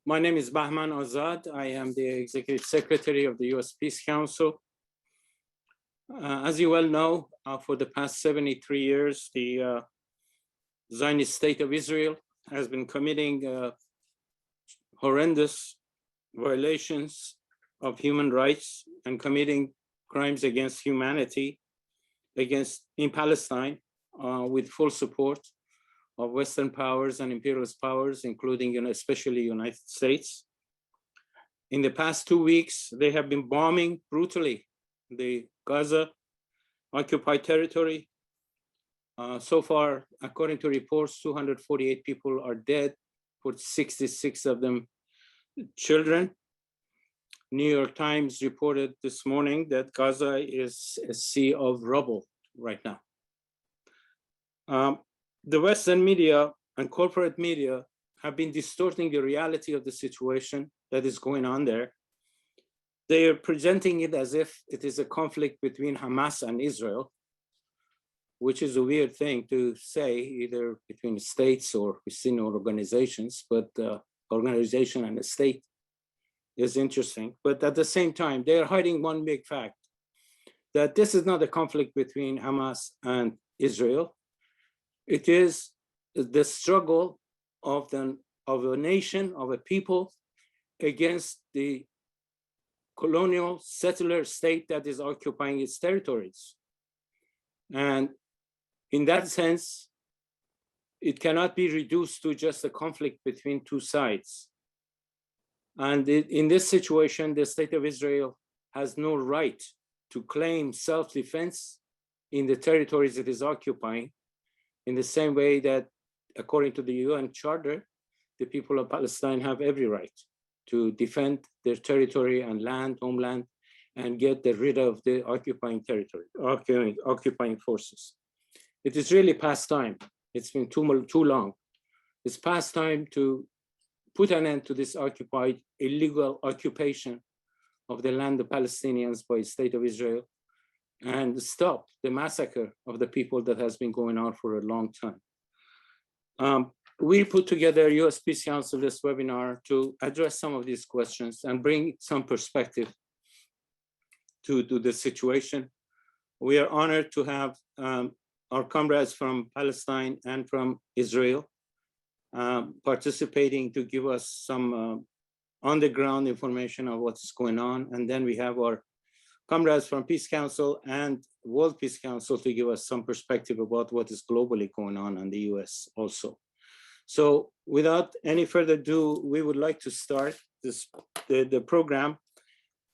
My name is Bahman Azad. I am the Executive Secretary of the U.S. Peace Council. As you well know, for the past 73 years, the Zionist state of Israel has been committing horrendous violations of human rights and committing crimes against humanity in Palestine with full support of Western powers and imperialist powers, including especially United States. In the past 2 weeks, they have been bombing brutally the Gaza occupied territory. So far, according to reports, 248 people are dead, 66 of them children. New York Times reported this morning that Gaza is a sea of rubble right now. The Western media and corporate media have been distorting the reality of the situation that is going on there. They are presenting it as if it is a conflict between Hamas and Israel, which is a weird thing to say, either between states or within organizations, but organization and a state is interesting. But at the same time, they are hiding one big fact, that this is not a conflict between Hamas and Israel. It is the struggle of a nation, of a people, against the colonial settler state that is occupying its territories. And in that sense, it cannot be reduced to just a conflict between two sides. And in this situation, the state of Israel has no right to claim self-defense in the territories it is occupying, in the same way that, according to the UN Charter, the people of Palestine have every right to defend their territory and land, homeland, and get rid of the occupying territory, occupying forces. It is really past time. It's been too long. It's past time to put an end to this illegal occupation of the land of Palestinians by the state of Israel, and stop the massacre of the people that has been going on for a long time. We put together U.S. Peace Council this webinar to address some of these questions and bring some perspective to the situation. We are honored to have our comrades from Palestine and from Israel participating to give us some on-the-ground information of what's going on. And then we have our comrades from Peace Council and World Peace Council to give us some perspective about what is globally going on in the US also. So without any further ado, we would like to start the program.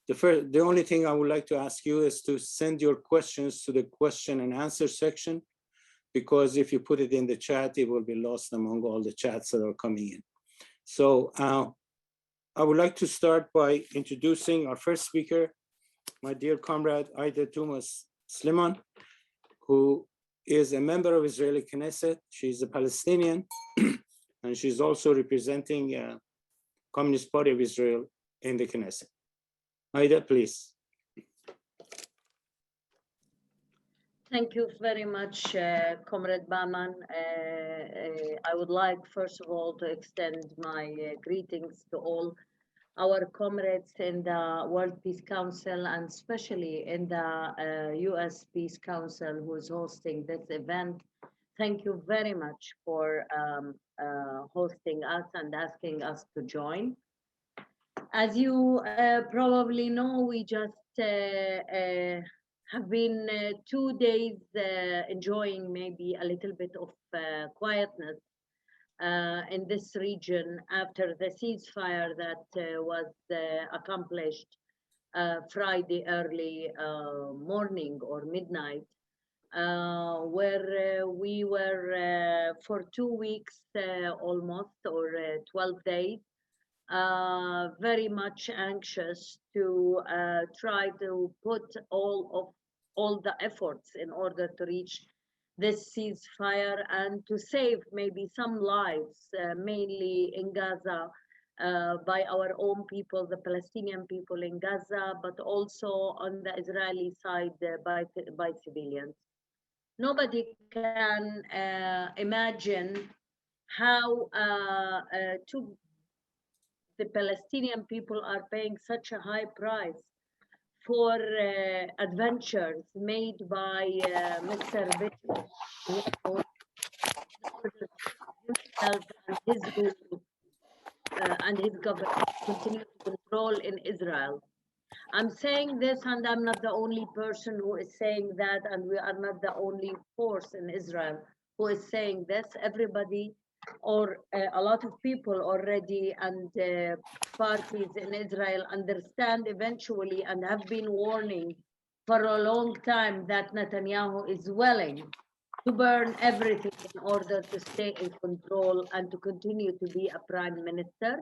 The only thing I would like to ask you is to send your questions to the question and answer section, because if you put it in the chat, it will be lost among all the chats that are coming in. So I would like to start by introducing our first speaker, my dear comrade, Aida Touma-Sliman, who is a member of Israeli Knesset. She's a Palestinian, and she's also representing Communist Party of Israel in the Knesset. Aida, please. Thank you very much, Comrade Bahman. I would like, first of all, to extend my greetings to all our comrades in the World Peace Council, and especially in the US Peace Council, who is hosting this event. Thank you very much for hosting us and asking us to join. As you probably know, we just have been 2 days enjoying maybe a little bit of quietness in this region after the ceasefire that was accomplished Friday early morning or midnight, where we were for 2 weeks almost, or 12 days, very much anxious to try to put all the efforts in order to reach this ceasefire and to save maybe some lives, mainly in Gaza, by our own people, the Palestinian people in Gaza, but also on the Israeli side by civilians. Nobody can imagine how the Palestinian people are paying such a high price for adventures made by Mr. Bishop, himself and his rule and his government continue to control in Israel. I'm saying this, and I'm not the only person who is saying that, and we are not the only force in Israel who is saying this. Everybody, or a lot of people already, and parties in Israel understand eventually and have been warning for a long time that Netanyahu is willing to burn everything in order to stay in control and to continue to be a prime minister,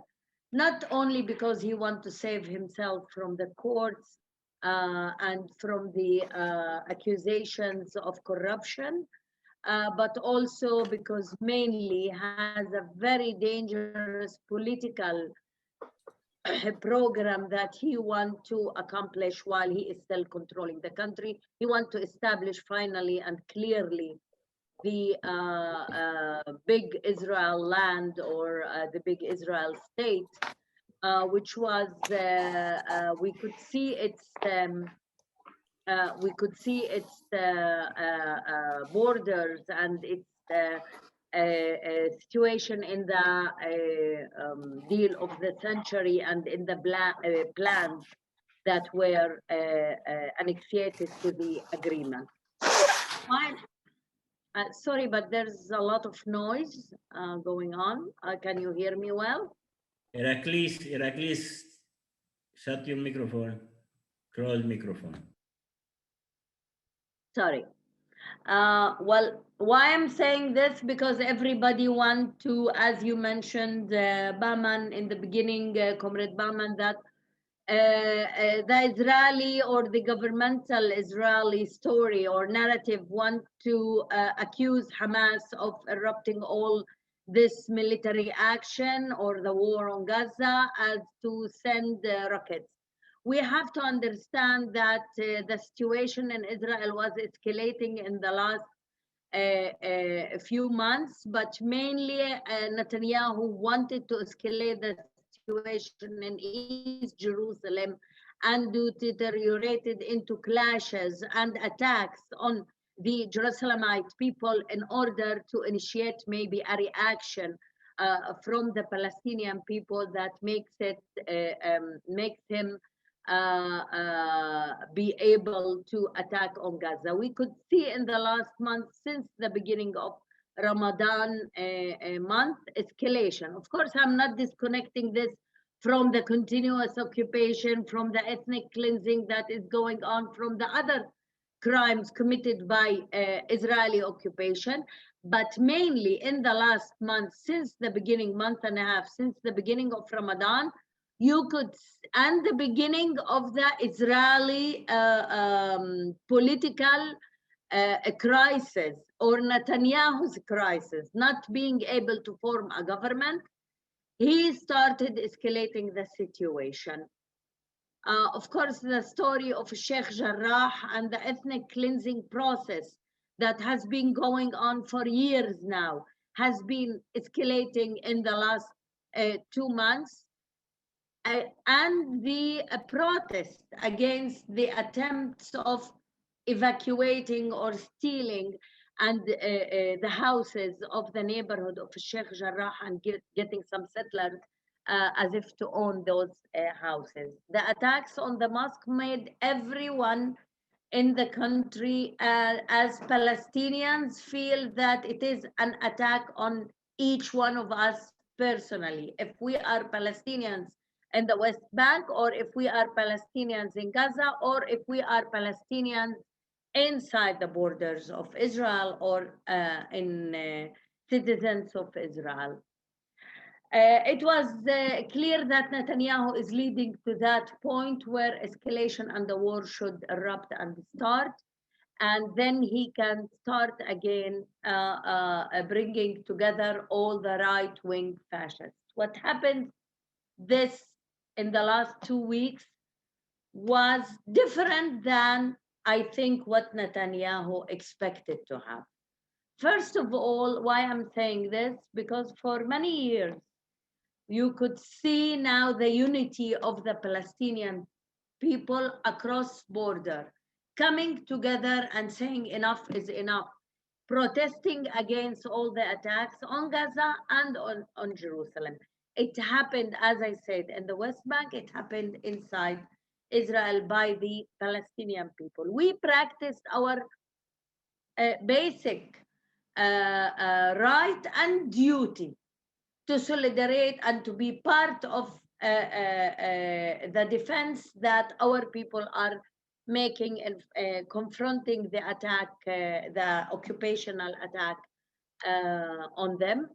not only because he wants to save himself from the courts and from the accusations of corruption, but also because mainly has a very dangerous political program that he wants to accomplish while he is still controlling the country. He wants to establish finally and clearly the big Israel land, or the big Israel state, which was we could see its borders and its situation in the deal of the century and in the plans that were annexated to the agreement. Sorry, but there's a lot of noise going on. Can you hear me well? Iraklis, shut your microphone. Close microphone. Sorry. Well, why I'm saying this, because everybody want to, as you mentioned, Bahman in the beginning, Comrade Bahman, that the Israeli or the governmental Israeli story or narrative want to accuse Hamas of erupting all this military action or the war on Gaza as to send rockets. We have to understand that the situation in Israel was escalating in the last few months, but mainly Netanyahu wanted to escalate the situation in East Jerusalem and to deteriorate it into clashes and attacks on the Jerusalemite people in order to initiate maybe a reaction from the Palestinian people that makes him be able to attack on Gaza. We could see in the last month, since the beginning of Ramadan month, escalation. Of course, I'm not disconnecting this from the continuous occupation, from the ethnic cleansing that is going on, from the other crimes committed by Israeli occupation, but mainly in the last month, since the beginning, month and a half, since the beginning of Ramadan, you could, and the beginning of the Israeli political crisis, or Netanyahu's crisis, not being able to form a government, he started escalating the situation. Of course, the story of Sheikh Jarrah and the ethnic cleansing process that has been going on for years now has been escalating in the last 2 months. And the protest against the attempts of evacuating or stealing and the houses of the neighborhood of Sheikh Jarrah and getting some settlers as if to own those houses. The attacks on the mosque made everyone in the country as Palestinians feel that it is an attack on each one of us personally. If we are Palestinians in the West Bank, or if we are Palestinians in Gaza, or if we are Palestinians inside the borders of Israel, or in citizens of Israel. It was clear that Netanyahu is leading to that point where escalation and the war should erupt and start, and then he can start again bringing together all the right-wing fascists. What happened in the last 2 weeks was different than, I think, what Netanyahu expected to have. First of all, why I'm saying this, because for many years, You could see now the unity of the Palestinian people across border coming together and saying enough is enough, protesting against all the attacks on Gaza and on Jerusalem. It happened, as I said, in the West Bank, it happened inside Israel by the Palestinian people. We practiced our basic right and duty to solidarity and to be part of the defense that our people are making and confronting the attack, the occupational attack on them.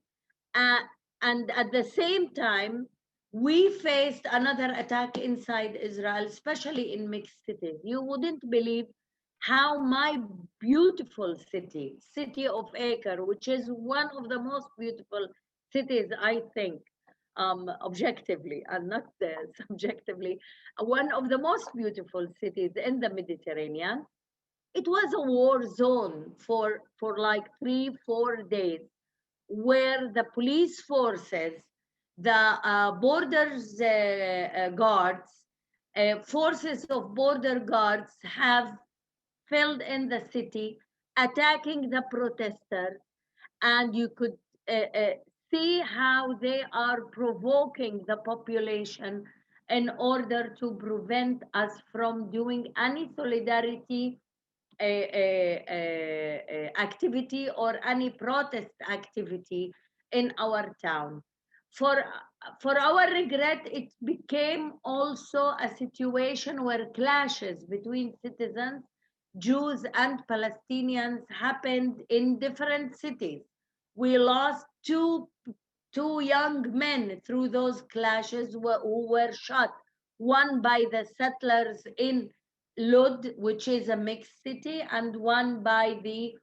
And at the same time, we faced another attack inside Israel, especially in mixed cities. You wouldn't believe how my beautiful city of Acre, which is one of the most beautiful cities, I think, objectively and not subjectively, one of the most beautiful cities in the Mediterranean. It was a war zone for like 3-4 days, where the police forces, the borders guards, forces of border guards have filled in the city, attacking the protesters, and you could see how they are provoking the population in order to prevent us from doing any solidarity activity or any protest activity in our town. For our regret, it became also a situation where clashes between citizens, Jews and Palestinians, happened in different cities. We lost two young men through those clashes who were shot, one by the settlers in Lod, which is a mixed city, and one by the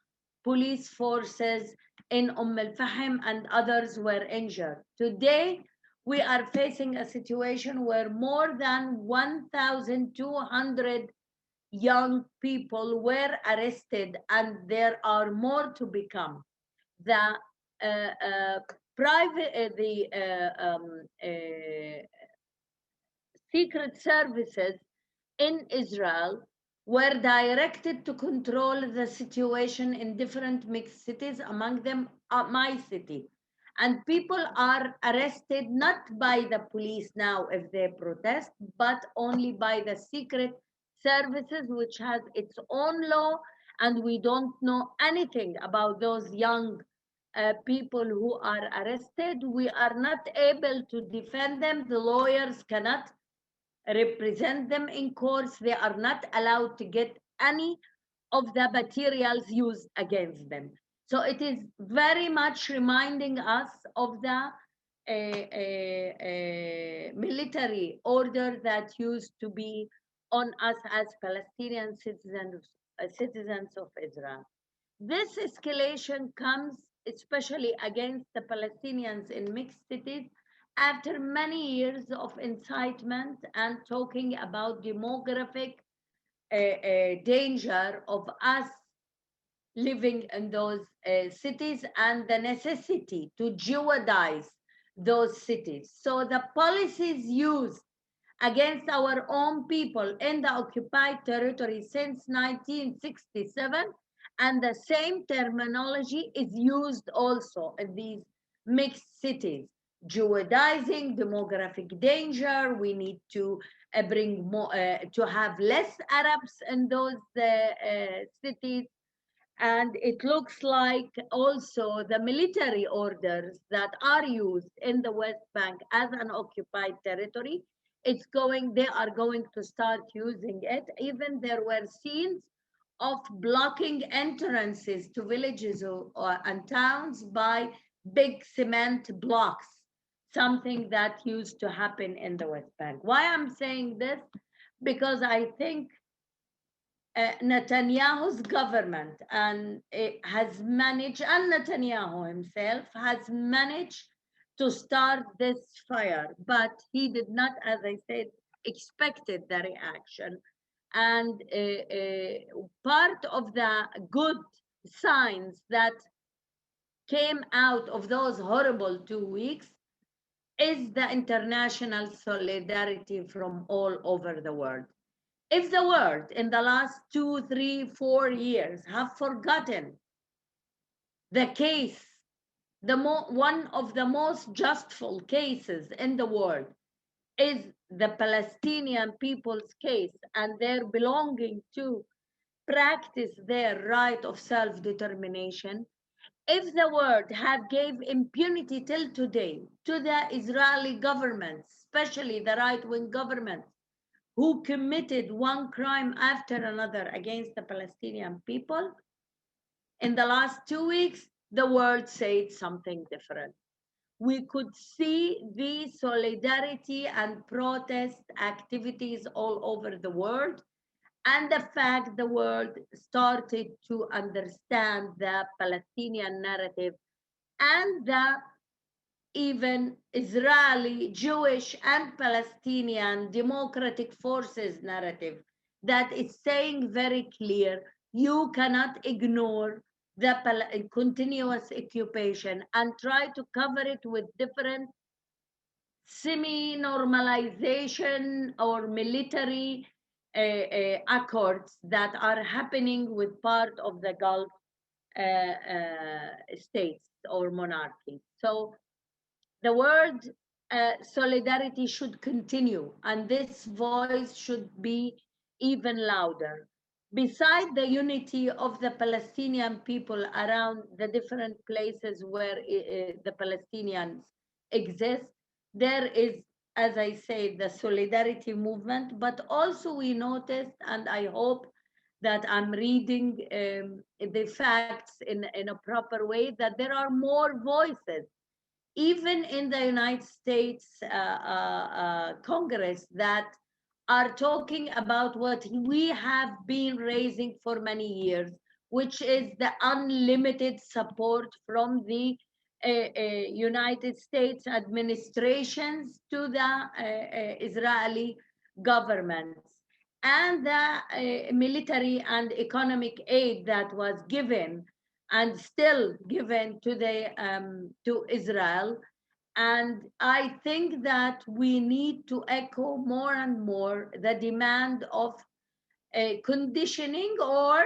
police forces in Al-Fahim, and others were injured. Today, we are facing a situation where more than 1,200 young people were arrested, and there are more to become. The secret services in Israel were directed to control the situation in different mixed cities, among them my city. And people are arrested not by the police now if they protest, but only by the secret services, which has its own law, and we don't know anything about those young people who are arrested. We are not able to defend them. The lawyers cannot represent them in courts. They are not allowed to get any of the materials used against them. So it is very much reminding us of the military order that used to be on us as Palestinian citizens of Israel. This escalation comes especially against the Palestinians in mixed cities after many years of incitement and talking about demographic danger of us living in those cities and the necessity to Jewadize those cities. So the policies used against our own people in the occupied territory since 1967, and the same terminology is used also in these mixed cities. Jewidizing, demographic danger, we need to bring more, to have less Arabs in those cities. And it looks like also the military orders that are used in the West Bank as an occupied territory, they are going to start using it. Even there were scenes of blocking entrances to villages and towns by big cement blocks, something that used to happen in the West Bank. Why I'm saying this? Because I think Netanyahu's government and it has managed, and Netanyahu himself has managed to start this fire, but he did not, as I said, expected the reaction. And part of the good signs that came out of those horrible 2 weeks is the international solidarity from all over the world. If the world in the last 2, 3, 4 years have forgotten the case, one of the most justful cases in the world is the Palestinian people's case and their belonging to practice their right of self-determination. If the world have gave impunity till today to the Israeli government, especially the right-wing government, who committed one crime after another against the Palestinian people, in the last 2 weeks, the world said something different. We could see the solidarity and protest activities all over the world, and the fact the world started to understand the Palestinian narrative and the even Israeli, Jewish, and Palestinian democratic forces narrative that is saying very clear, you cannot ignore the continuous occupation and try to cover it with different semi-normalization or military accords that are happening with part of the Gulf states or monarchies. So the word solidarity should continue, and this voice should be even louder. Beside the unity of the Palestinian people around the different places where the Palestinians exist, there is, as I say, the solidarity movement, but also we noticed, and I hope that I'm reading the facts in a proper way, that there are more voices even in the United States Congress that are talking about what we have been raising for many years, which is the unlimited support from the United States administrations to the Israeli governments, and the military and economic aid that was given and still given to the to Israel. And I think that we need to echo more and more the demand of conditioning, or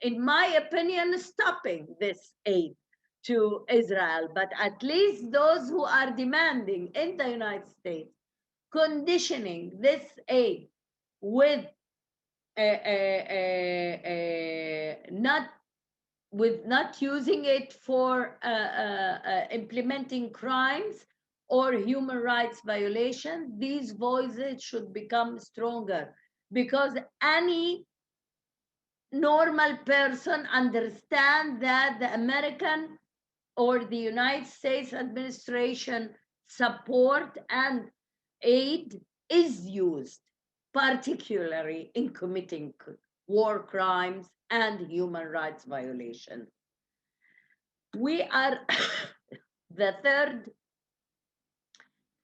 in my opinion, stopping this aid to Israel. But at least those who are demanding in the United States conditioning this aid with not using it for implementing crimes or human rights violations, these voices should become stronger, because any normal person understands that the American or the United States administration support and aid is used, particularly in committing war crimes and human rights violations. We are the third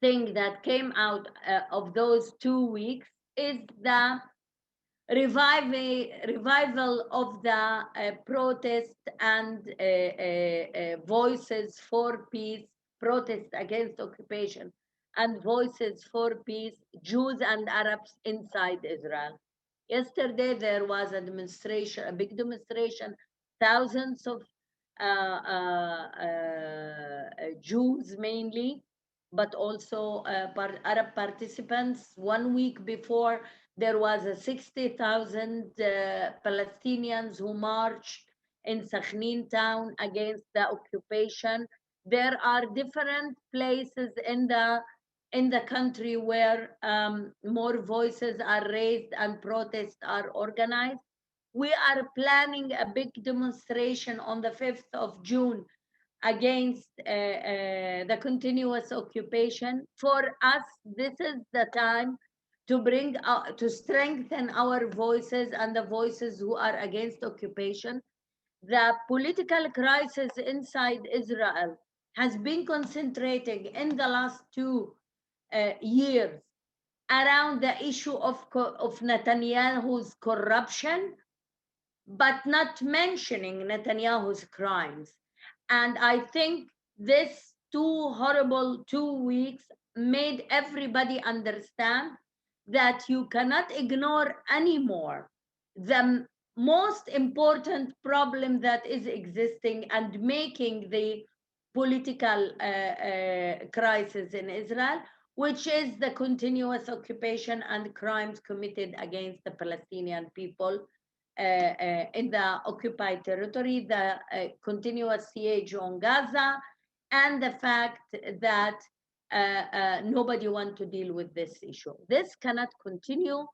thing that came out of those 2 weeks is the revival of the protest and voices for peace, protest against occupation, and voices for peace, Jews and Arabs inside Israel. Yesterday, there was a demonstration, a big demonstration, thousands of Jews mainly, but also Arab participants. 1 week before, there was a 60,000 Palestinians who marched in Sakhnin town against the occupation. There are different places in the country where more voices are raised and protests are organized. We are planning a big demonstration on the 5th of June against the continuous occupation. For us, this is the time to bring to strengthen our voices and the voices who are against occupation. The political crisis inside Israel has been concentrating in the last 2 years around the issue of Netanyahu's corruption, but not mentioning Netanyahu's crimes. And I think this 2 horrible 2 weeks made everybody understand that you cannot ignore anymore the most important problem that is existing and making the political crisis in Israel, which is the continuous occupation and crimes committed against the Palestinian people in the occupied territory, the continuous siege on Gaza, and the fact that nobody wants to deal with this issue. This cannot continue.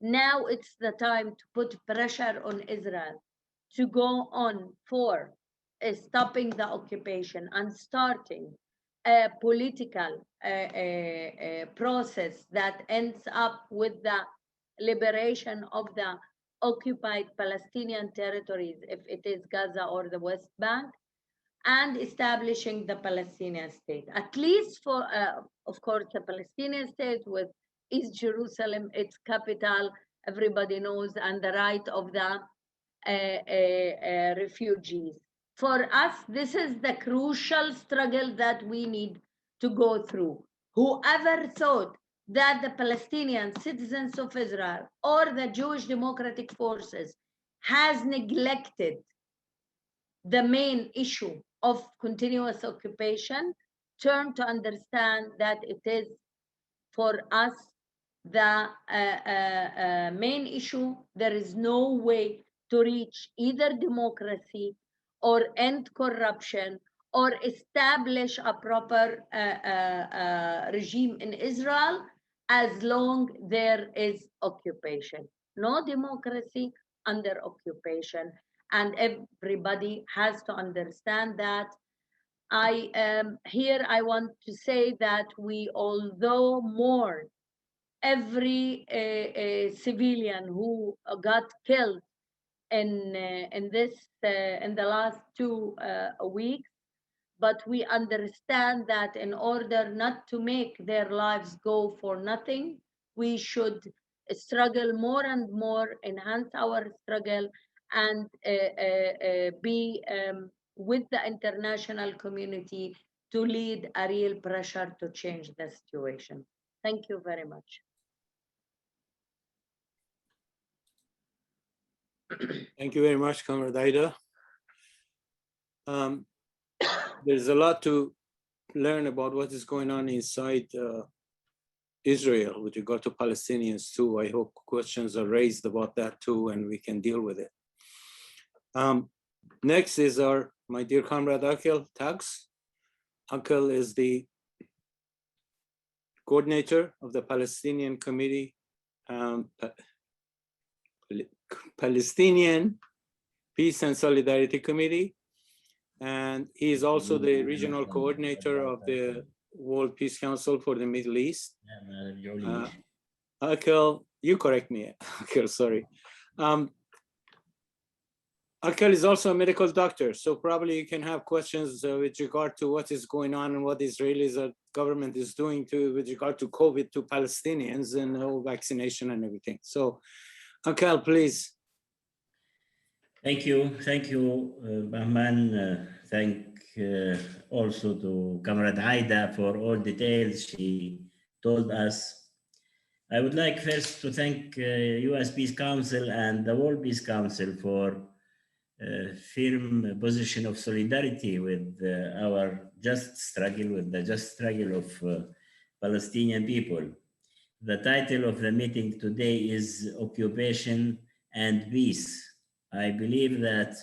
Now it's the time to put pressure on Israel to go on for stopping the occupation and starting a political process that ends up with the liberation of the occupied Palestinian territories, if it is Gaza or the West Bank, and establishing the Palestinian state, at least for, of course, the Palestinian state with East Jerusalem, its capital, everybody knows, and the right of the refugees. For us, this is the crucial struggle that we need to go through. Whoever thought that the Palestinian citizens of Israel or the Jewish Democratic Forces has neglected the main issue of continuous occupation, turn to understand that it is for us the main issue. There is no way to reach either democracy or end corruption or establish a proper regime in Israel as long there is occupation. No democracy under occupation. And everybody has to understand that. Here I want to say that we, although mourn every civilian who got killed in the last 2 weeks, but we understand that in order not to make their lives go for nothing, we should struggle more and more, enhance our struggle, and be with the international community to lead a real pressure to change the situation. Thank you very much. Thank you very much, Comrade Aida. There's a lot to learn about what is going on inside Israel with regard to Palestinians too. I hope questions are raised about that too, and we can deal with it. Next is my dear comrade Aqel Taqz. Aqel is the coordinator of the Palestinian Committee, Palestinian Peace and Solidarity Committee, and he is also the regional coordinator of the World Peace Council for the Middle East. Aqel, you correct me, Aqel, sorry. Aqel is also a medical doctor, so probably you can have questions with regard to what is going on and what Israel's government is doing with regard to COVID to Palestinians and vaccination and everything. So, Aqel, please. Thank you, Bahman. Thank also to Comrade Aida for all details she told us. I would like first to thank U.S. Peace Council and the World Peace Council for firm position of solidarity with our just struggle, with the just struggle of Palestinian people. The title of the meeting today is Occupation and Peace. I believe that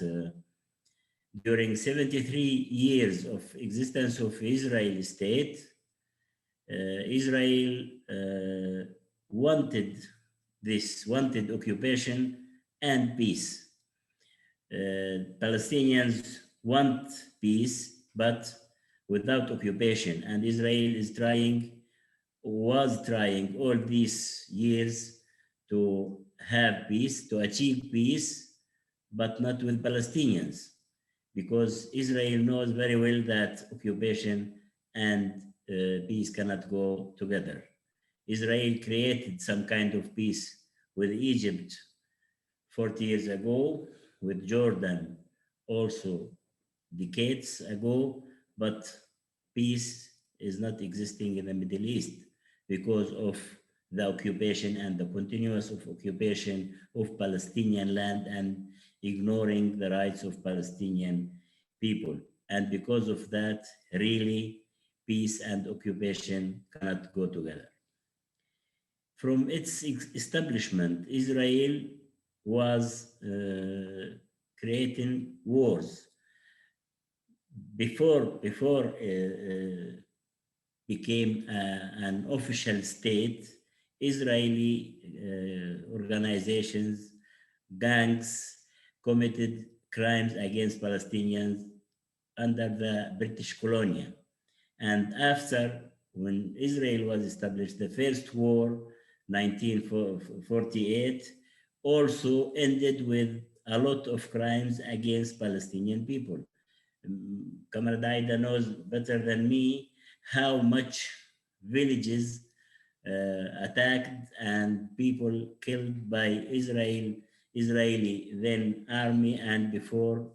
during 73 years of existence of Israeli state, Israel wanted occupation and peace. Palestinians want peace, but without occupation. And Israel was trying all these years to have peace, to achieve peace, but not with Palestinians, because Israel knows very well that occupation and peace cannot go together. Israel created some kind of peace with Egypt 40 years ago, with Jordan also decades ago, but peace is not existing in the Middle East because of the occupation and the continuous of occupation of Palestinian land and ignoring the rights of Palestinian people. And because of that, really, peace and occupation cannot go together. From its establishment, Israel was creating wars. Before became an official state, Israeli organizations, gangs committed crimes against Palestinians under the British colonial. And after, when Israel was established, the first war, 1948, also ended with a lot of crimes against Palestinian people. Comrade Aida knows better than me how much villages attacked and people killed by Israeli then army and before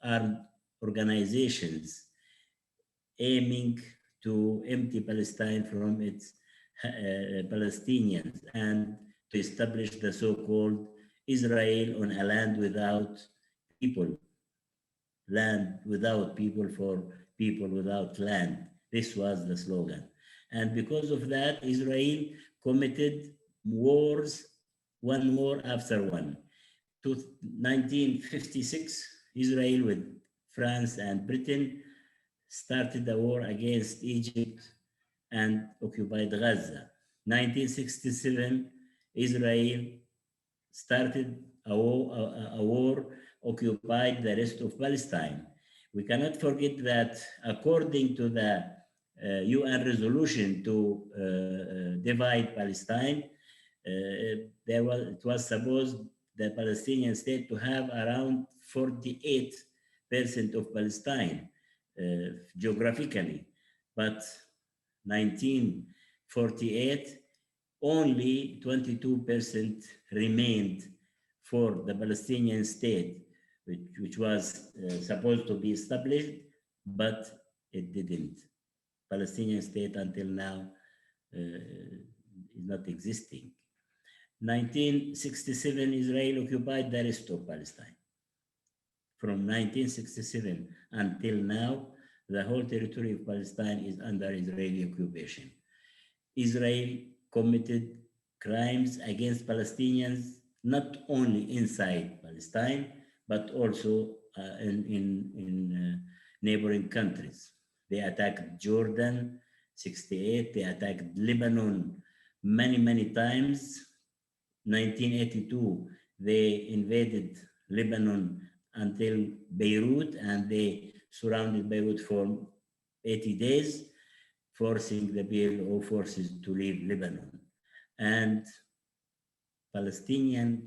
armed organizations aiming to empty Palestine from its Palestinians and to establish the so-called Israel on a land without people. Land without people for people without land. This was the slogan. And because of that, Israel committed wars, one war after one. To 1956, Israel with France and Britain started a war against Egypt and occupied Gaza. 1967, Israel started a war, occupied the rest of Palestine. We cannot forget that according to the UN resolution to divide Palestine, it was supposed the Palestinian state to have around 48% of Palestine geographically, but 1948, only 22% remained for the Palestinian state, which was supposed to be established, but it didn't. Palestinian state until now is not existing. 1967, Israel occupied the rest of Palestine. From 1967 until now, the whole territory of Palestine is under Israeli occupation. Israel committed crimes against Palestinians, not only inside Palestine, but also in neighboring countries. They attacked Jordan, 68, they attacked Lebanon many times. 1982, they invaded Lebanon until Beirut, and they surrounded Beirut for 80 days, forcing the PLO forces to leave Lebanon. And Palestinians,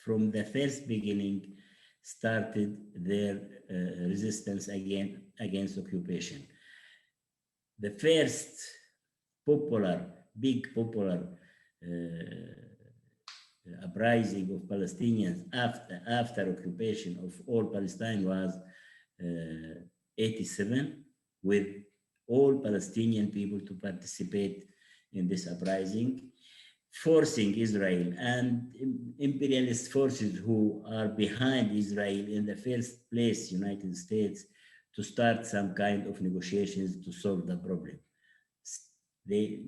from the first beginning, started their resistance against occupation. The first big popular uprising of Palestinians after occupation of all Palestine was 87, with all Palestinian people to participate in this uprising, forcing Israel and imperialist forces who are behind Israel, in the first place, United States, to start some kind of negotiations to solve the problem. We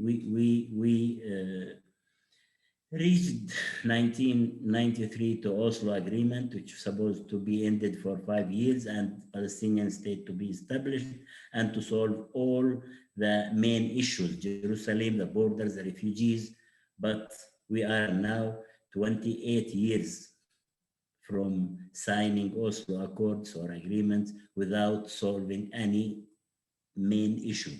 reached 1993 to Oslo Agreement, which was supposed to be ended for 5 years and Palestinian state to be established and to solve all the main issues, Jerusalem, the borders, the refugees. But we are now 28 years from signing Oslo Accords or agreements without solving any main issue.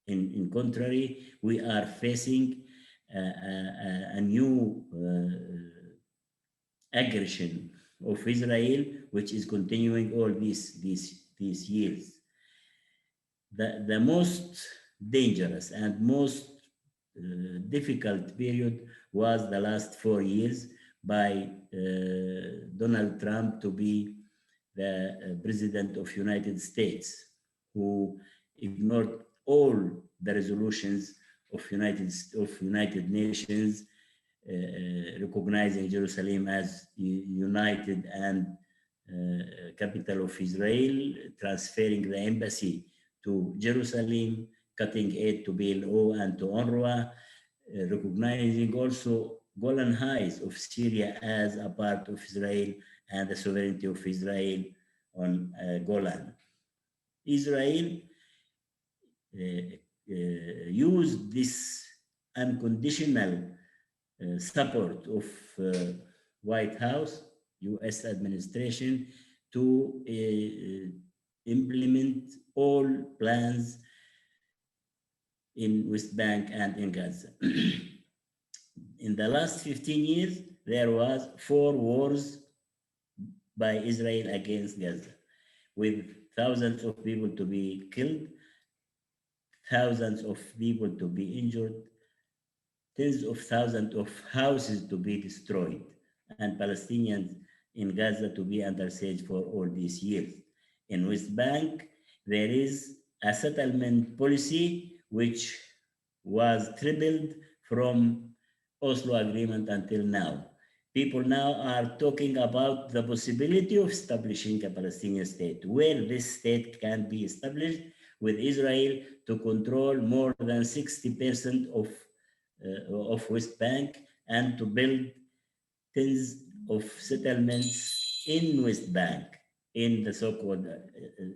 In contrary, we are facing a new aggression of Israel, which is continuing all these years. The most dangerous and most difficult period was the last 4 years by Donald Trump to be the president of United States. who ignored all the resolutions of United Nations, recognizing Jerusalem as united and capital of Israel, transferring the embassy to Jerusalem, cutting aid to PLO and to UNRWA, recognizing also Golan Heights of Syria as a part of Israel and the sovereignty of Israel on Golan. Israel used this unconditional support of White House, US administration, to implement all plans in West Bank and in Gaza. In the last 15 years, there was 4 wars by Israel against Gaza, with thousands of people to be killed, thousands of people to be injured, tens of thousands of houses to be destroyed, and Palestinians in Gaza to be under siege for all these years. In West Bank, there is a settlement policy which was tripled from Oslo Agreement until now. People now are talking about the possibility of establishing a Palestinian state, where this state can be established with Israel to control more than 60% of West Bank and to build tens of settlements in West Bank, in the so-called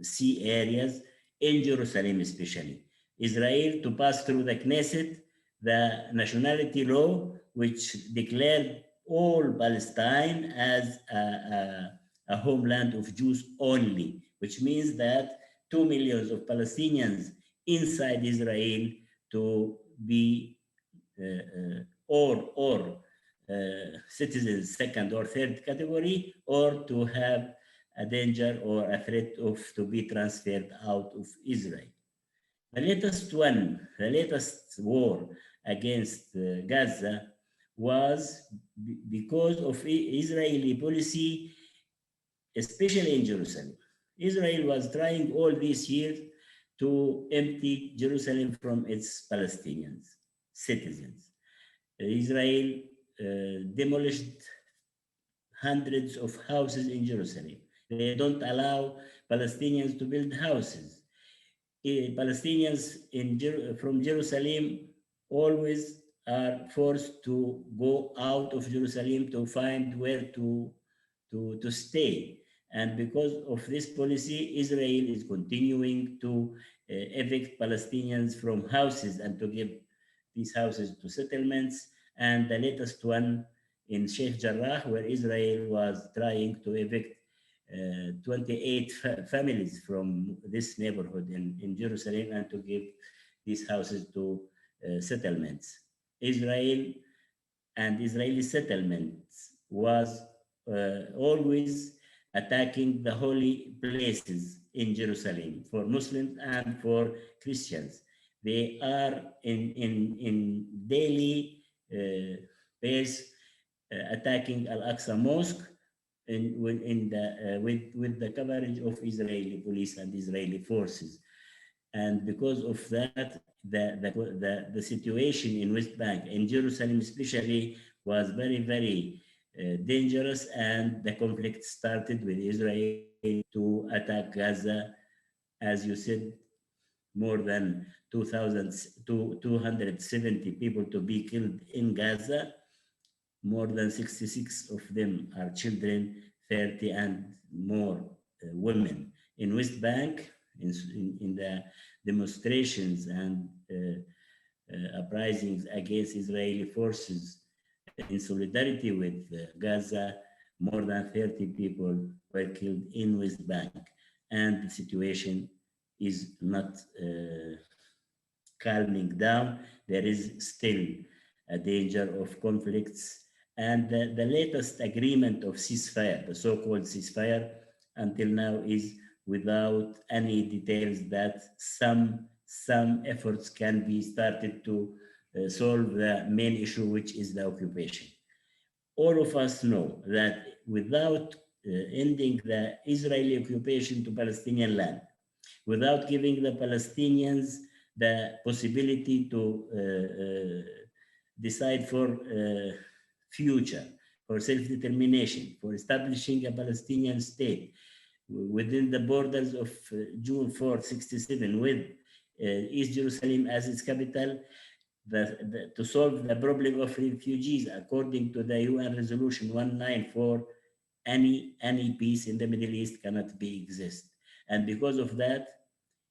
sea areas, in Jerusalem especially. Israel to pass through the Knesset the nationality law, which declared all Palestine as a homeland of Jews only, which means that 2 million of Palestinians inside Israel to be citizens second or third category, or to have a danger or a threat of to be transferred out of Israel. The latest war against Gaza was because of Israeli policy, especially in Jerusalem. Israel was trying all these years to empty Jerusalem from its Palestinians, citizens. Israel demolished hundreds of houses in Jerusalem. They don't allow Palestinians to build houses. Palestinians from Jerusalem always are forced to go out of Jerusalem to find where to stay. And because of this policy, Israel is continuing to evict Palestinians from houses and to give these houses to settlements. And the latest one in Sheikh Jarrah, where Israel was trying to evict 28 families from this neighborhood in Jerusalem and to give these houses to settlements. Israel and Israeli settlements was always attacking the holy places in Jerusalem for Muslims and for Christians. They are in daily pace attacking Al-Aqsa Mosque with the coverage of Israeli police and Israeli forces. And because of that, the situation in West Bank, in Jerusalem especially, was very, very dangerous, and the conflict started with Israel to attack Gaza. As you said, more than 270 people to be killed in Gaza. More than 66 of them are children, 30 and more women. In West Bank, in the demonstrations and uprisings against Israeli forces in solidarity with Gaza, more than 30 people were killed in West Bank. And the situation is not calming down. There is still a danger of conflicts. And the latest agreement of ceasefire, the so-called ceasefire, until now is without any details that some efforts can be started to solve the main issue, which is the occupation. All of us know that without ending the Israeli occupation to Palestinian land, without giving the Palestinians the possibility to decide for future, for self-determination, for establishing a Palestinian state within the borders of June 4th, 67, with East Jerusalem as its capital, to solve the problem of refugees according to the UN Resolution 194, any peace in the Middle East cannot exist. And because of that,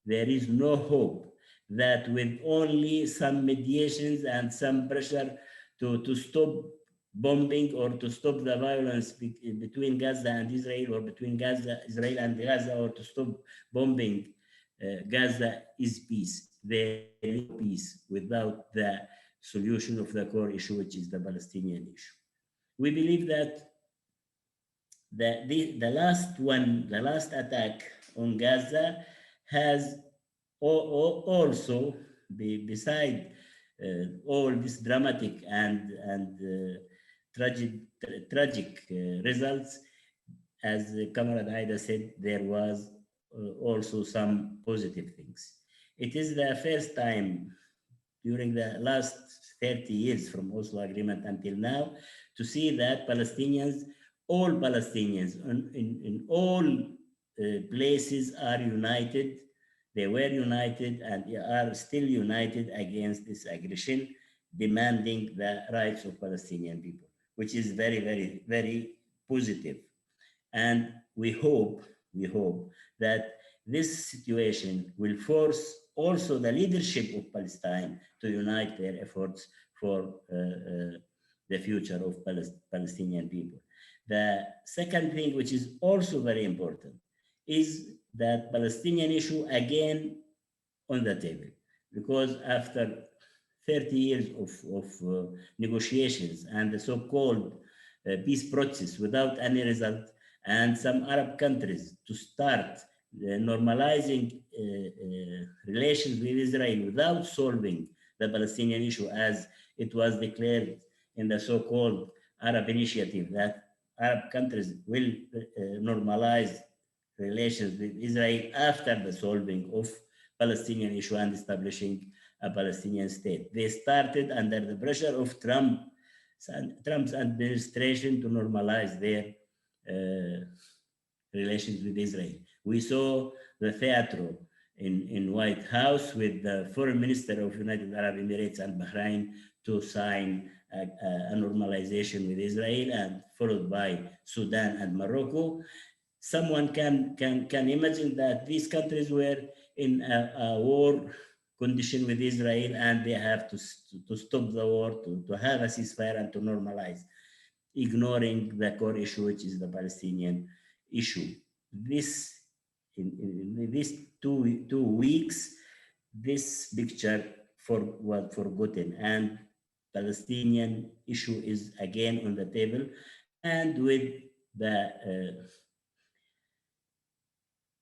there is no hope that with only some mediations and some pressure to stop bombing or to stop the violence between Gaza and Israel, or between Israel and Gaza, or to stop bombing Gaza, is peace. There is peace without the solution of the core issue, which is the Palestinian issue. We believe that the last attack on Gaza has also, beside all these dramatic and tragic results, as Comrade Aida said, there was also some positive things. It is the first time during the last 30 years from Oslo Agreement until now to see that Palestinians, all Palestinians in all places are united. They were united and are still united against this aggression, demanding the rights of Palestinian people, which is very, very, very positive. And we hope that this situation will force also the leadership of Palestine to unite their efforts for the future of Palestinian people. The second thing, which is also very important, is that Palestinian issue again on the table, because after 30 years of negotiations and the so-called peace process without any result, and some Arab countries to start normalizing relations with Israel without solving the Palestinian issue, as it was declared in the so-called Arab Initiative, that Arab countries will normalize relations with Israel after the solving of Palestinian issue and establishing a Palestinian state. They started under the pressure of Trump's administration to normalize their relations with Israel. We saw the theater in White House with the foreign minister of United Arab Emirates and Bahrain to sign a normalization with Israel, and followed by Sudan and Morocco. Someone can imagine that these countries were in a war condition with Israel, and they have to stop the war, to have a ceasefire and to normalize, ignoring the core issue, which is the Palestinian issue. This, in these two weeks, this picture was forgotten, and Palestinian issue is again on the table, and with the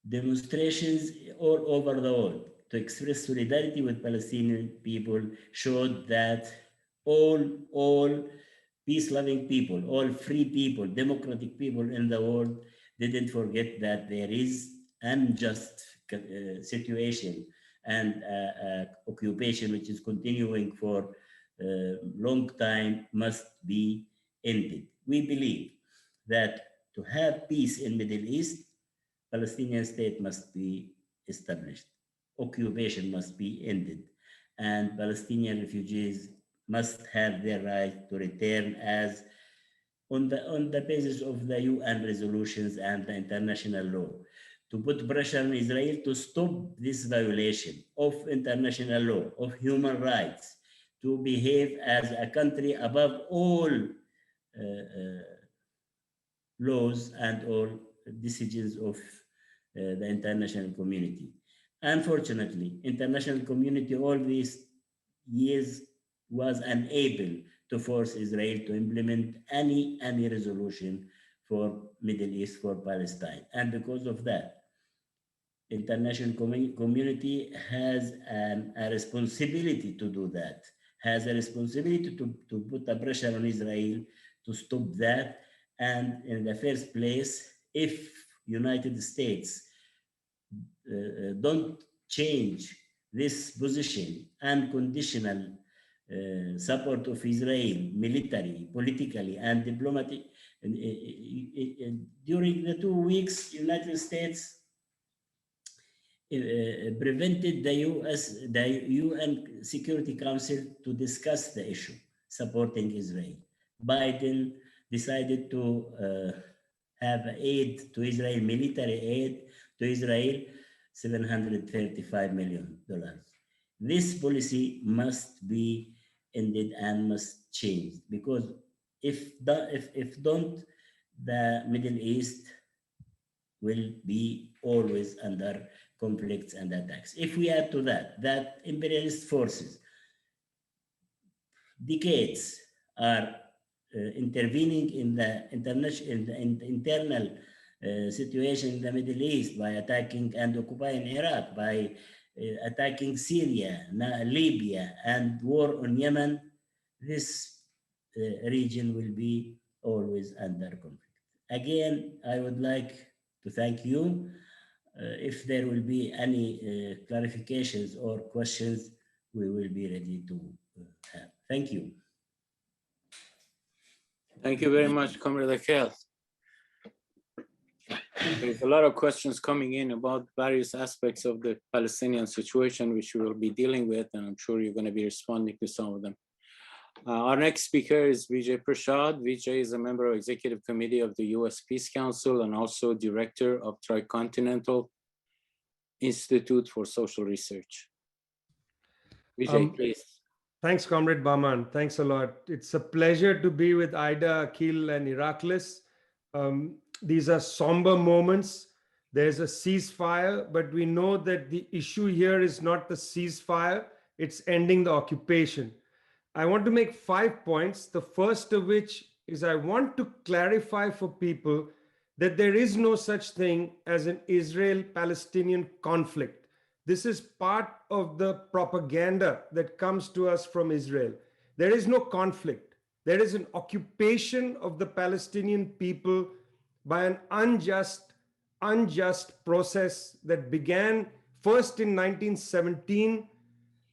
demonstrations all over the world to express solidarity with Palestinian people showed that all peace-loving people, all free people, democratic people in the world didn't forget that there is unjust situation and occupation which is continuing for a long time must be ended. We believe that to have peace in Middle East, Palestinian state must be established, occupation must be ended, and Palestinian refugees must have their right to return as on the basis of the UN resolutions and the international law, to put pressure on Israel to stop this violation of international law, of human rights, to behave as a country above all laws and all decisions of the international community. Unfortunately, international community all these years was unable to force Israel to implement any resolution for Middle East, for Palestine. And because of that, international community has a responsibility to do that, has a responsibility to put a pressure on Israel to stop that. And in the first place, if United States don't change this position, unconditional support of Israel, military, politically, and diplomatic. During the 2 weeks, United States prevented the UN Security Council to discuss the issue supporting Israel. Biden decided to have aid to Israel, military aid to Israel, $735 million. This policy must be ended and must change, because if don't, the Middle East will be always under conflicts and attacks. If we add to that imperialist forces decades are intervening in the internal situation in the Middle East by attacking and occupying Iraq, by attacking Syria, Libya, and war on Yemen, this region will be always under conflict. Again, I would like to thank you. If there will be any clarifications or questions, we will be ready to have. Thank you. Thank you very much, Comrade Aqel. There's a lot of questions coming in about various aspects of the Palestinian situation, which we will be dealing with, and I'm sure you're going to be responding to some of them. Our next speaker is Vijay Prashad. Vijay is a member of Executive Committee of the U.S. Peace Council and also Director of Tricontinental Institute for Social Research. Vijay, please. Thanks, Comrade Bahman. Thanks a lot. It's a pleasure to be with Aida, Aqel, and Iraklis. These are somber moments. There's a ceasefire, but we know that the issue here is not the ceasefire, it's ending the occupation. I want to make 5 points. The first of which is I want to clarify for people that there is no such thing as an Israel-Palestinian conflict. This is part of the propaganda that comes to us from Israel. There is no conflict. There is an occupation of the Palestinian people by an unjust process that began first in 1916,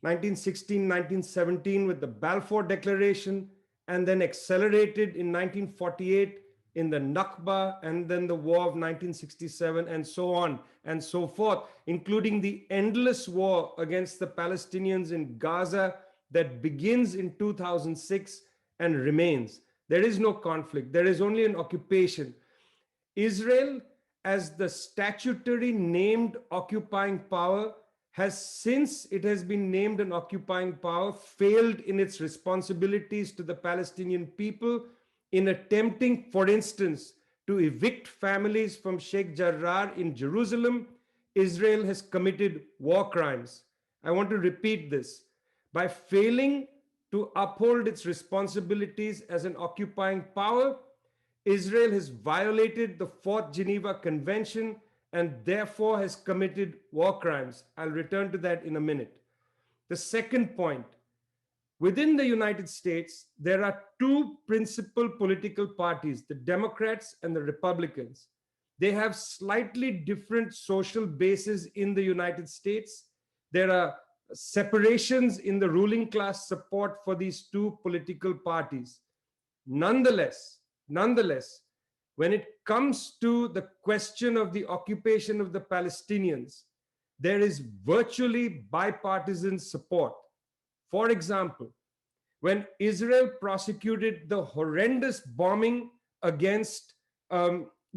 1917 with the Balfour Declaration, and then accelerated in 1948 in the Nakba, and then the war of 1967, and so on and so forth, including the endless war against the Palestinians in Gaza that begins in 2006 and remains. There is no conflict. There is only an occupation. Israel, as the statutory named occupying power, has, since it has been named an occupying power, failed in its responsibilities to the Palestinian people in attempting, for instance, to evict families from Sheikh Jarrah in Jerusalem. Israel has committed war crimes. I want to repeat this. By failing to uphold its responsibilities as an occupying power, Israel has violated the Fourth Geneva Convention and therefore has committed war crimes. I'll return to that in a minute. The second point, within the United States, there are two principal political parties, the Democrats and the Republicans. They have slightly different social bases in the United States. There are separations in the ruling class support for these two political parties. Nonetheless, when it comes to the question of the occupation of the Palestinians, there is virtually bipartisan support. For example, when Israel prosecuted the horrendous bombing against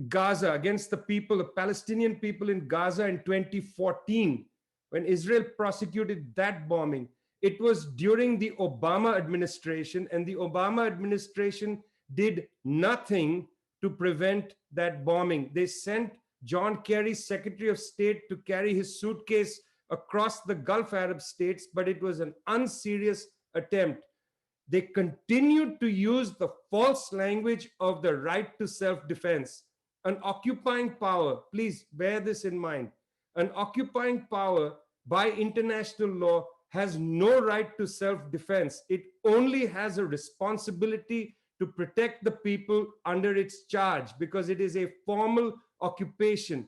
Gaza, against the people, the Palestinian people in Gaza in 2014, when Israel prosecuted that bombing, it was during the Obama administration, and the Obama administration did nothing to prevent that bombing. They sent John Kerry, Secretary of State, to carry his suitcase across the Gulf Arab states, but it was an unserious attempt. They continued to use the false language of the right to self-defense. An occupying power, please bear this in mind, an occupying power by international law has no right to self-defense. It only has a responsibility to protect the people under its charge, because it is a formal occupation.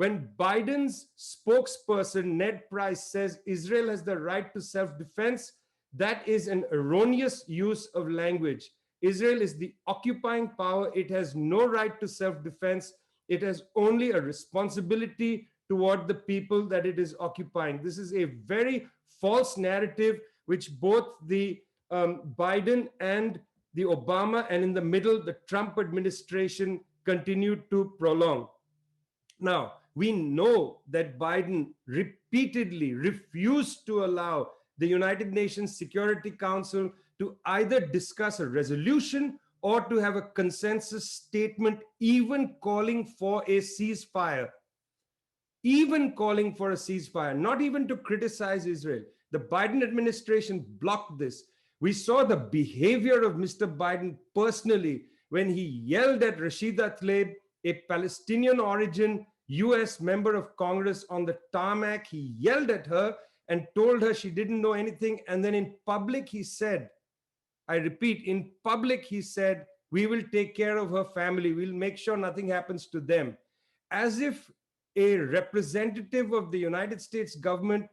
When Biden's spokesperson, Ned Price, says Israel has the right to self-defense, that is an erroneous use of language. Israel is the occupying power. It has no right to self-defense. It has only a responsibility toward the people that it is occupying. This is a very false narrative, which both the Biden and the Obama, and in the middle, the Trump administration continued to prolong. Now, we know that Biden repeatedly refused to allow the United Nations Security Council to either discuss a resolution or to have a consensus statement, even calling for a ceasefire. Even calling for a ceasefire, not even to criticize Israel. The Biden administration blocked this. We saw the behavior of Mr. Biden personally when he yelled at Rashida Tlaib, a Palestinian origin US member of Congress, on the tarmac. He yelled at her and told her she didn't know anything. And then in public, he said, I repeat, in public, he said, we will take care of her family. We'll make sure nothing happens to them. As if a representative of the United States government,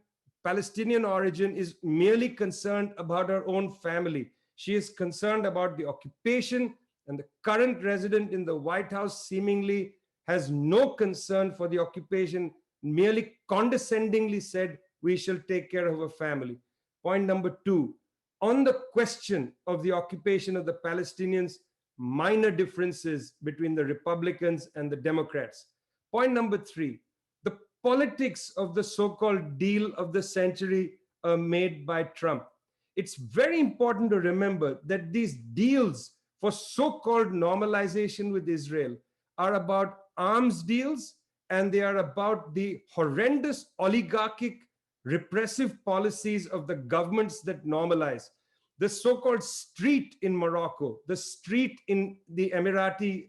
Palestinian origin, is merely concerned about her own family. She is concerned about the occupation, and the current resident in the White House seemingly has no concern for the occupation, merely condescendingly said, we shall take care of her family. Point number two, on the question of the occupation of the Palestinians, minor differences between the Republicans and the Democrats. Point number three, the politics of the so-called deal of the century made by Trump. It's very important to remember that these deals for so-called normalization with Israel are about arms deals, and they are about the horrendous oligarchic repressive policies of the governments that normalize. The so-called street in Morocco, the street in the Emirati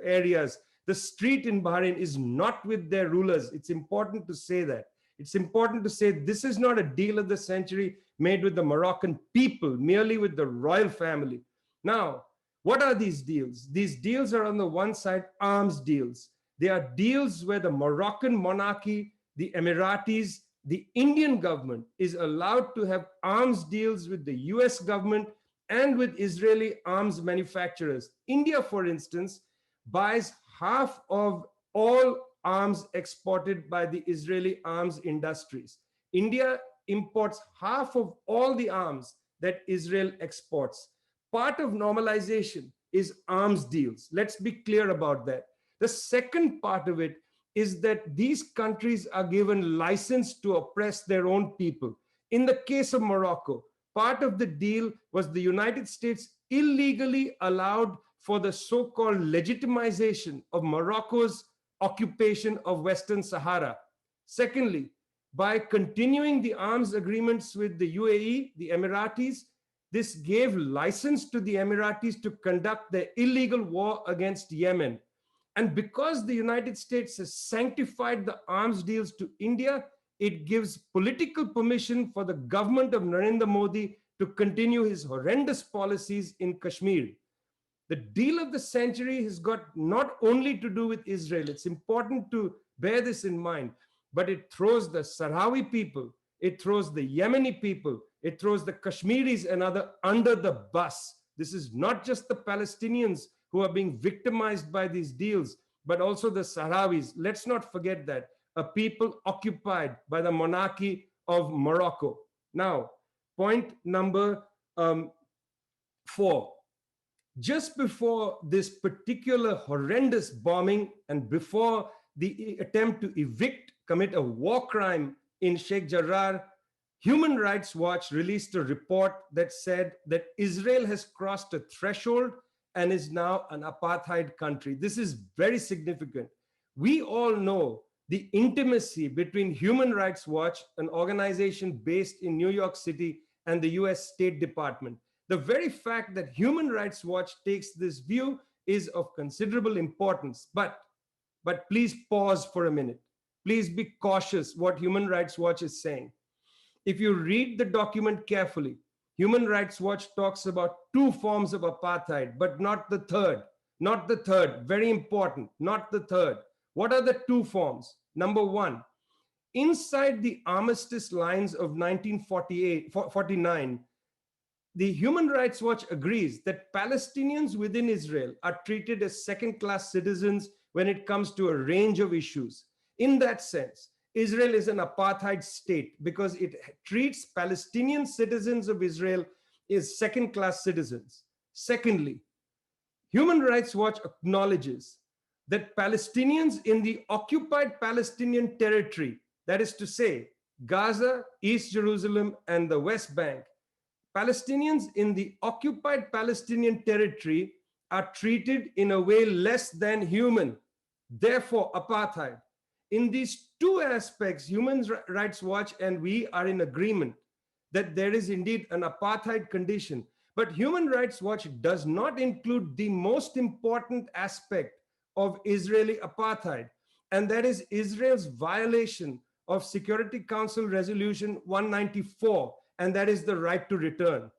areas, the street in Bahrain is not with their rulers. It's important to say that. It's important to say this is not a deal of the century made with the Moroccan people, merely with the royal family. Now, what are these deals? These deals are, on the one side, arms deals. They are deals where the Moroccan monarchy, the Emiratis, the Indian government is allowed to have arms deals with the US government and with Israeli arms manufacturers. India, for instance, buys half of all arms exported by the Israeli arms industries. India imports half of all the arms that Israel exports. Part of normalization is arms deals. Let's be clear about that. The second part of it is that these countries are given license to oppress their own people. In the case of Morocco, part of the deal was the United States illegally allowed for the so-called legitimization of Morocco's occupation of Western Sahara. Secondly, by continuing the arms agreements with the UAE, the Emiratis, this gave license to the Emiratis to conduct their illegal war against Yemen. And because the United States has sanctified the arms deals to India, it gives political permission for the government of Narendra Modi to continue his horrendous policies in Kashmir. The deal of the century has got not only to do with Israel, it's important to bear this in mind, but it throws the Sahrawi people, it throws the Yemeni people, it throws the Kashmiris and other under the bus. This is not just the Palestinians who are being victimized by these deals, but also the Sahrawis. Let's not forget that, a people occupied by the monarchy of Morocco. Now, point number 4. Just before this particular horrendous bombing and before the attempt to commit a war crime in Sheikh Jarrah, Human Rights Watch released a report that said that Israel has crossed a threshold and is now an apartheid country. This is very significant. We all know the intimacy between Human Rights Watch, an organization based in New York City, and the US State Department. The very fact that Human Rights Watch takes this view is of considerable importance. But please pause for a minute. Please be cautious what Human Rights Watch is saying. If you read the document carefully, Human Rights Watch talks about 2 forms of apartheid, but not the third. Not the third, very important, not the third. What are the two forms? Number one, inside the armistice lines of 1949, the Human Rights Watch agrees that Palestinians within Israel are treated as second-class citizens when it comes to a range of issues. In that sense, Israel is an apartheid state because it treats Palestinian citizens of Israel as second-class citizens. Secondly, Human Rights Watch acknowledges that Palestinians in the occupied Palestinian territory, that is to say, Gaza, East Jerusalem, and the West Bank, Palestinians in the occupied Palestinian territory are treated in a way less than human, therefore apartheid. In these two aspects, Human Rights Watch and we are in agreement that there is indeed an apartheid condition. But Human Rights Watch does not include the most important aspect of Israeli apartheid, and that is Israel's violation of Security Council Resolution 194, and that is the right to return.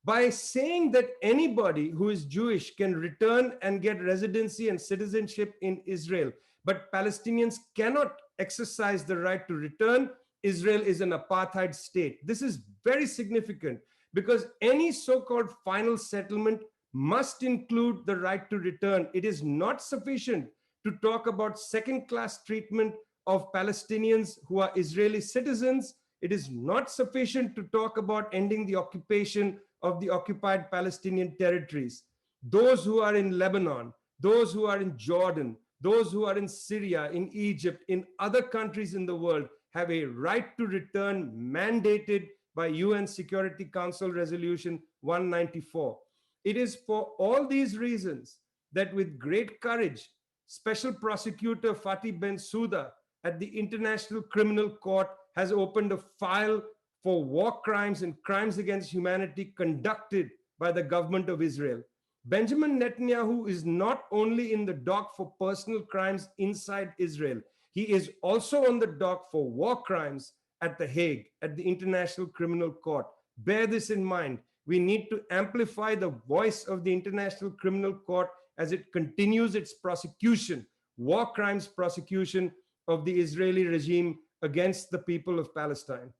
By saying that anybody who is Jewish can return and get residency and citizenship in Israel, but Palestinians cannot exercise the right to return, Israel is an apartheid state. This is very significant because any so-called final settlement must include the right to return. It is not sufficient to talk about second-class treatment of Palestinians who are Israeli citizens. It is not sufficient to talk about ending the occupation of the occupied Palestinian territories. Those who are in Lebanon, those who are in Jordan, those who are in Syria, in Egypt, in other countries in the world have a right to return mandated by UN Security Council Resolution 194. It is for all these reasons that with great courage, Special Prosecutor Fatih Bensouda at the International Criminal Court has opened a file for war crimes and crimes against humanity conducted by the government of Israel. Benjamin Netanyahu is not only in the dock for personal crimes inside Israel, he is also on the dock for war crimes at The Hague, at the International Criminal Court. Bear this in mind. We need to amplify the voice of the International Criminal Court as it continues its prosecution, war crimes prosecution of the Israeli regime against the people of Palestine.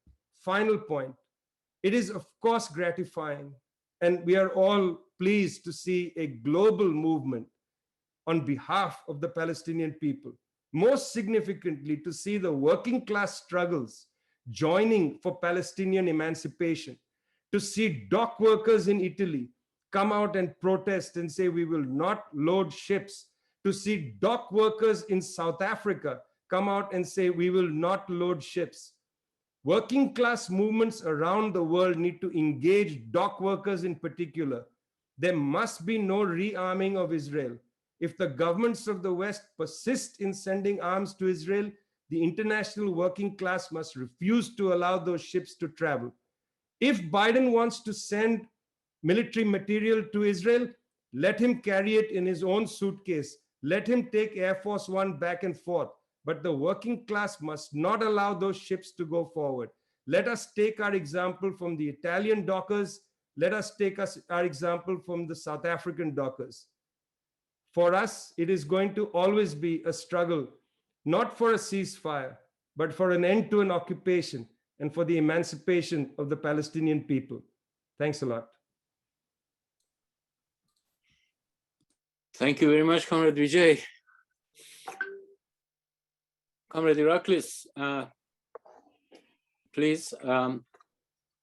Final point. It is, of course, gratifying, and we are all pleased to see a global movement on behalf of the Palestinian people. Most significantly, to see the working class struggles joining for Palestinian emancipation, to see dock workers in Italy come out and protest and say we will not load ships, to see dock workers in South Africa come out and say we will not load ships. Working class movements around the world need to engage dock workers in particular. There must be no rearming of Israel. If the governments of the West persist in sending arms to Israel, the international working class must refuse to allow those ships to travel. If Biden wants to send military material to Israel, let him carry it in his own suitcase. Let him take Air Force One back and forth. But the working class must not allow those ships to go forward. Let us take our example from the Italian dockers. Let us take our example from the South African dockers. For us, it is going to always be a struggle, not for a ceasefire, but for an end to an occupation and for the emancipation of the Palestinian people. Thanks a lot. Thank you very much, Comrade Vijay. Comrade Iraklis, please. Comrade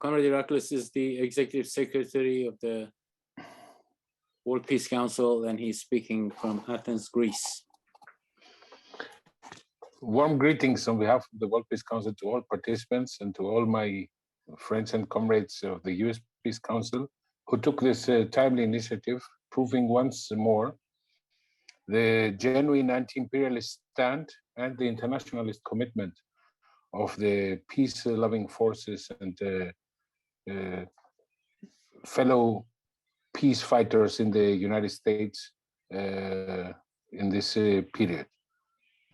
Iraklis is the Executive Secretary of the World Peace Council, and he's speaking from Athens, Greece. Warm greetings on behalf of the World Peace Council to all participants and to all my friends and comrades of the US Peace Council who took this timely initiative, proving once more the genuine anti-imperialist stand and the internationalist commitment of the peace-loving forces and fellow peace fighters in the United States in this period.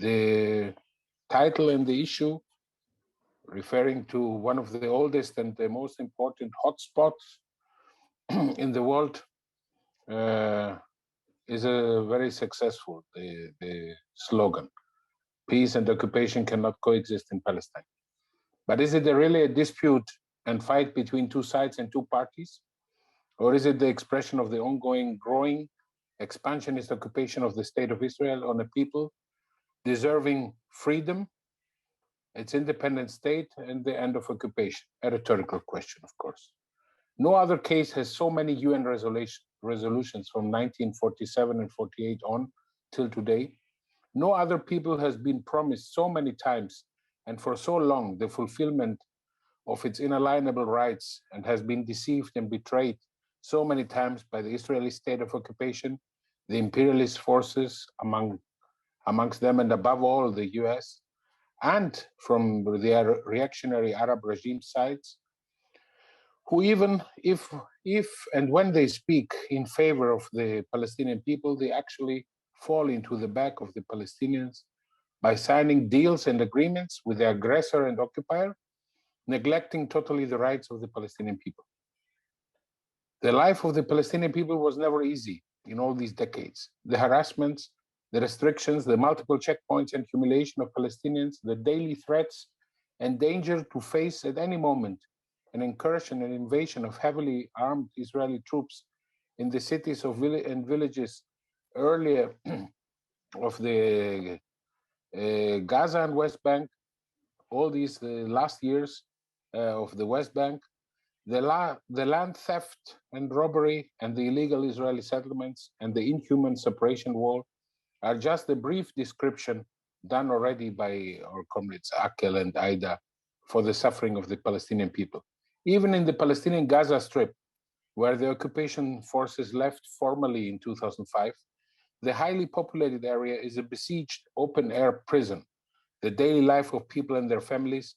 The title and the issue, referring to one of the oldest and the most important hotspots in the world, is a very successful the slogan. Peace and occupation cannot coexist in Palestine. But is it really a dispute and fight between two sides and two parties? Or is it the expression of the ongoing, growing, expansionist occupation of the state of Israel on a people deserving freedom, its independent state, and the end of occupation? A rhetorical question, of course. No other case has so many UN resolutions from 1947 and 48 on till today. No other people has been promised so many times and for so long the fulfillment of its inalienable rights, and has been deceived and betrayed so many times by the Israeli state of occupation, the imperialist forces amongst them, and above all the US, and from the reactionary Arab regime sides, who even if and when they speak in favor of the Palestinian people, they actually fall into the back of the Palestinians by signing deals and agreements with the aggressor and occupier, neglecting totally the rights of the Palestinian people. The life of the Palestinian people was never easy in all these decades. The harassments, the restrictions, the multiple checkpoints and humiliation of Palestinians, the daily threats and danger to face at any moment an incursion and invasion of heavily armed Israeli troops in the cities and villages earlier of the Gaza and West Bank, all these last years of the West Bank, the land theft and robbery and the illegal Israeli settlements and the inhuman separation wall are just a brief description done already by our comrades Aqel and Aida for the suffering of the Palestinian people. Even in the Palestinian Gaza Strip, where the occupation forces left formally in 2005, the highly populated area is a besieged open-air prison. The daily life of people and their families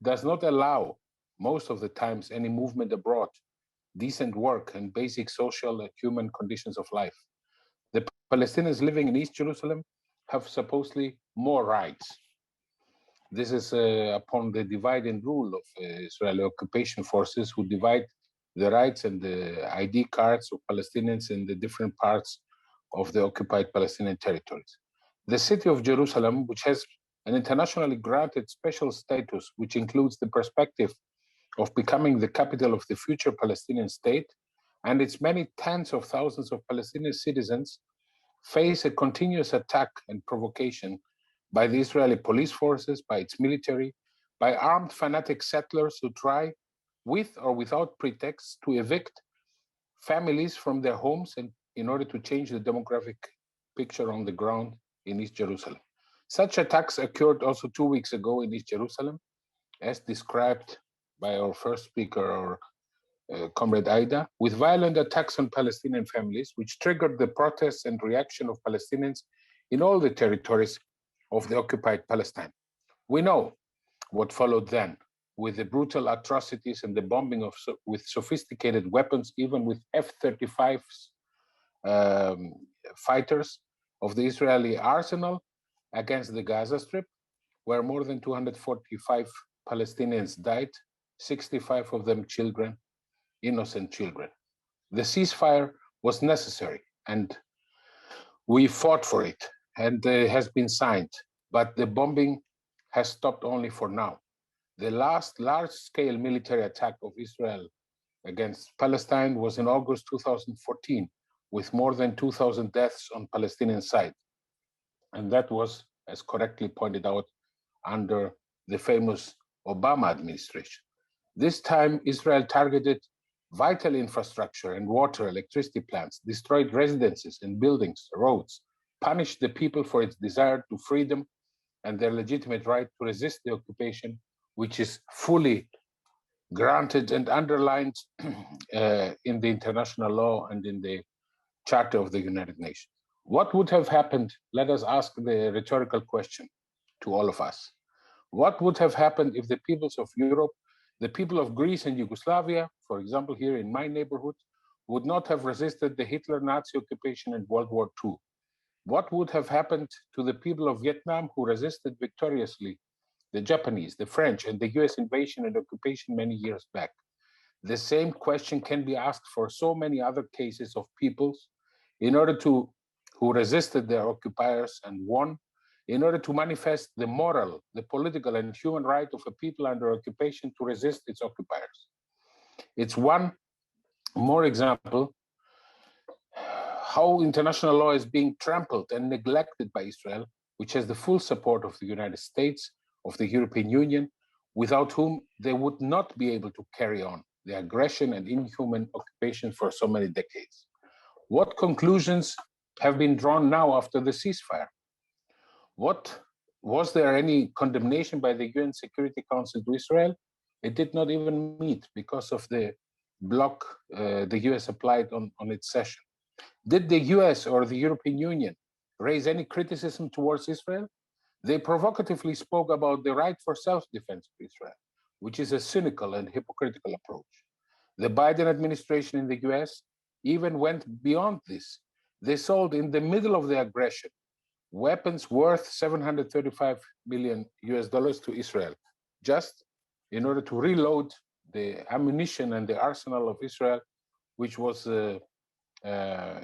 does not allow, most of the times, any movement abroad, decent work, and basic social and human conditions of life. The Palestinians living in East Jerusalem have supposedly more rights. This is upon the divide and rule of Israeli occupation forces, who divide the rights and the ID cards of Palestinians in the different parts of the occupied Palestinian territories. The city of Jerusalem, which has an internationally granted special status, which includes the perspective of becoming the capital of the future Palestinian state, and its many tens of thousands of Palestinian citizens, face a continuous attack and provocation by the Israeli police forces, by its military, by armed fanatic settlers who try, with or without pretext, to evict families from their homes and in order to change the demographic picture on the ground in East Jerusalem. Such attacks occurred also 2 weeks ago in East Jerusalem, as described by our first speaker, our comrade Aida, with violent attacks on Palestinian families, which triggered the protests and reaction of Palestinians in all the territories of the occupied Palestine. We know what followed then, with the brutal atrocities and the bombing with sophisticated weapons, even with F-35s fighters of the Israeli arsenal against the Gaza Strip, where more than 245 Palestinians died, 65 of them children, innocent children. The ceasefire was necessary, and we fought for it, and it has been signed, but the bombing has stopped only for now. The last large-scale military attack of Israel against Palestine was in August 2014, with more than 2,000 deaths on Palestinian side. And that was, as correctly pointed out, under the famous Obama administration. This time, Israel targeted vital infrastructure and water, electricity plants, destroyed residences and buildings, roads, punished the people for its desire to freedom and their legitimate right to resist the occupation, which is fully granted and underlined in the international law and in the Charter of the United Nations. What would have happened? Let us ask the rhetorical question to all of us. What would have happened if the peoples of Europe, the people of Greece and Yugoslavia, for example, here in my neighborhood, would not have resisted the Hitler-Nazi occupation in World War II? What would have happened to the people of Vietnam who resisted victoriously the Japanese, the French, and the US invasion and occupation many years back? The same question can be asked for so many other cases of peoples who resisted their occupiers and won, in order to manifest the moral, the political, and human right of a people under occupation to resist its occupiers. It's one more example how international law is being trampled and neglected by Israel, which has the full support of the United States, of the European Union, without whom they would not be able to carry on the aggression and inhuman occupation for so many decades. What conclusions have been drawn now after the ceasefire? Was there any condemnation by the UN Security Council to Israel? It did not even meet because of the block the US applied on its session. Did the US or the European Union raise any criticism towards Israel? They provocatively spoke about the right for self-defense of Israel, which is a cynical and hypocritical approach. The Biden administration in the US even went beyond this. They sold in the middle of the aggression weapons worth $735 million to Israel, just in order to reload the ammunition and the arsenal of Israel, which was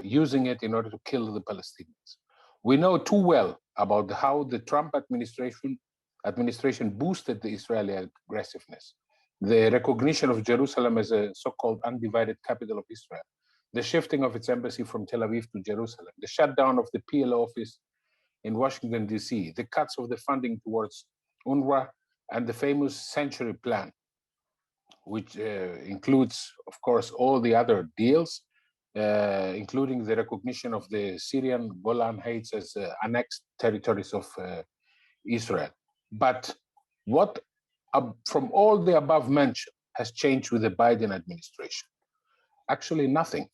using it in order to kill the Palestinians. We know too well about how the Trump administration boosted the Israeli aggressiveness, the recognition of Jerusalem as a so-called undivided capital of Israel, the shifting of its embassy from Tel Aviv to Jerusalem, the shutdown of the PLO office in Washington, D.C., the cuts of the funding towards UNRWA, and the famous Century Plan, which includes, of course, all the other deals, including the recognition of the Syrian Golan Heights as annexed territories of Israel. But what from all the above mentioned has changed with the Biden administration? Actually, nothing.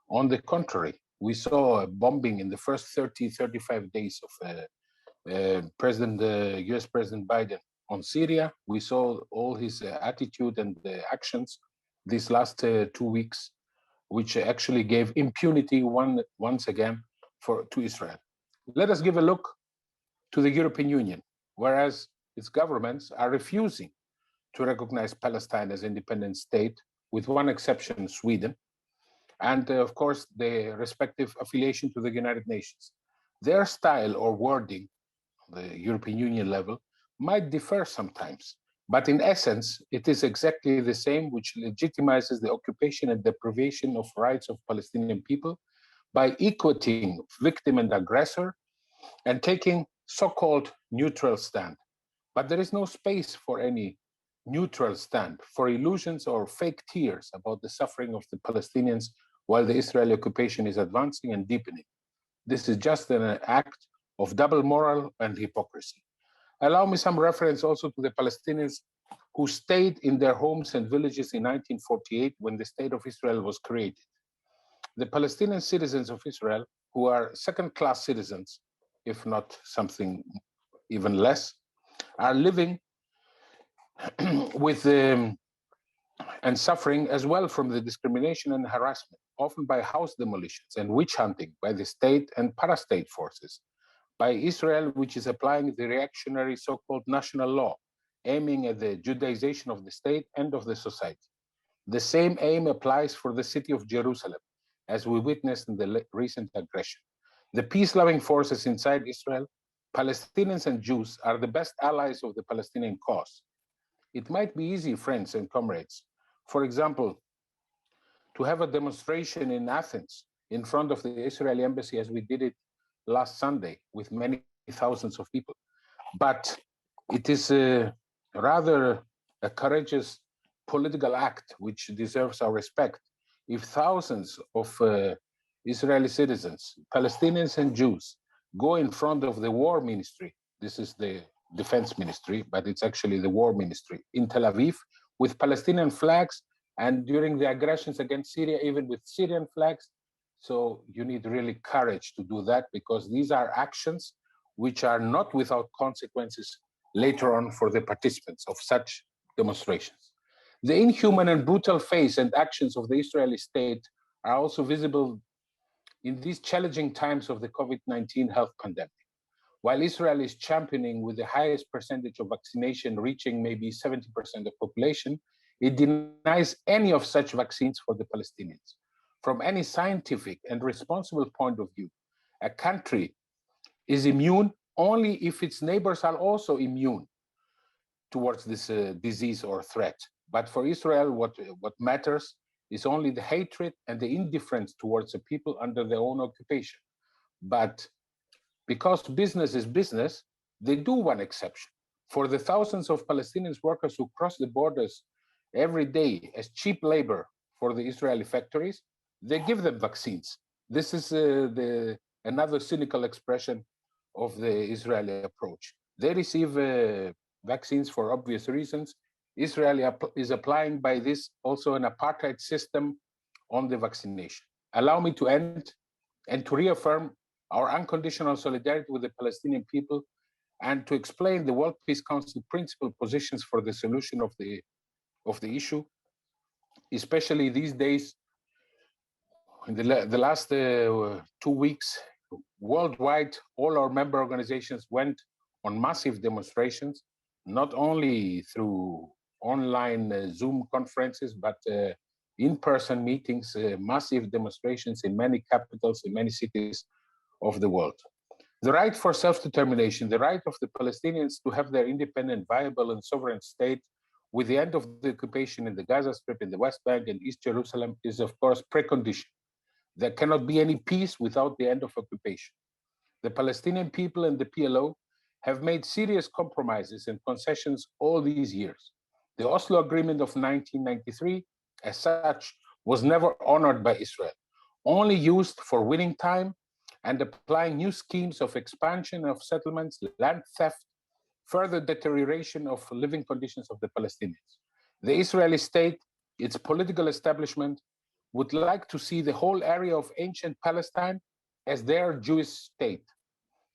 On the contrary, we saw a bombing in the first 35 days of US President Biden on Syria. We saw all his attitude and actions these last 2 weeks, which actually gave impunity once again to Israel. Let us give a look to the European Union, whereas its governments are refusing to recognize Palestine as an independent state, with one exception, Sweden, and of course, the respective affiliation to the United Nations. Their style or wording, the European Union level, might differ sometimes, but in essence, it is exactly the same, which legitimizes the occupation and deprivation of rights of Palestinian people by equating victim and aggressor and taking so-called neutral stand. But there is no space for any neutral stand, for illusions or fake tears about the suffering of the Palestinians while the Israeli occupation is advancing and deepening. This is just an act of double moral and hypocrisy. Allow me some reference also to the Palestinians who stayed in their homes and villages in 1948 when the State of Israel was created. The Palestinian citizens of Israel, who are second-class citizens, if not something even less, are living with and suffering as well from the discrimination and harassment, often by house demolitions and witch hunting by the state and para-state forces, by Israel, which is applying the reactionary so-called national law, aiming at the Judaization of the state and of the society. The same aim applies for the city of Jerusalem, as we witnessed in the recent aggression. The peace-loving forces inside Israel, Palestinians and Jews, are the best allies of the Palestinian cause. It might be easy, friends and comrades, for example, to have a demonstration in Athens in front of the Israeli embassy as we did it last Sunday with many thousands of people. But it is rather a courageous political act which deserves our respect if thousands of Israeli citizens, Palestinians and Jews, go in front of the war ministry. This is the defense ministry, but it's actually the war ministry in Tel Aviv with Palestinian flags, and during the aggressions against Syria, even with Syrian flags. So you need really courage to do that, because these are actions which are not without consequences later on for the participants of such demonstrations. The inhuman and brutal face and actions of the Israeli state are also visible in these challenging times of the COVID-19 health pandemic. While Israel is championing with the highest percentage of vaccination reaching maybe 70% of population, it denies any of such vaccines for the Palestinians. From any scientific and responsible point of view, a country is immune only if its neighbors are also immune towards this disease or threat. But for Israel, what matters is only the hatred and the indifference towards the people under their own occupation. But because business is business, they do one exception. For the thousands of Palestinian workers who cross the borders every day as cheap labor for the Israeli factories, they give them vaccines. This is another cynical expression of the Israeli approach. They receive vaccines for obvious reasons. Israel is applying by this also an apartheid system on the vaccination. Allow me to end and to reaffirm our unconditional solidarity with the Palestinian people and to explain the World Peace Council principal positions for the solution of the issue, especially these days. In the last 2 weeks, worldwide, all our member organizations went on massive demonstrations, not only through online Zoom conferences, but in-person meetings, massive demonstrations in many capitals, in many cities of the world. The right for self-determination, the right of the Palestinians to have their independent, viable, and sovereign state with the end of the occupation in the Gaza Strip, in the West Bank, and East Jerusalem is, of course, precondition. There cannot be any peace without the end of occupation. The Palestinian people and the PLO have made serious compromises and concessions all these years. The Oslo Agreement of 1993, as such, was never honored by Israel, only used for winning time and applying new schemes of expansion of settlements, land theft, further deterioration of living conditions of the Palestinians. The Israeli state, its political establishment, would like to see the whole area of ancient Palestine as their Jewish state,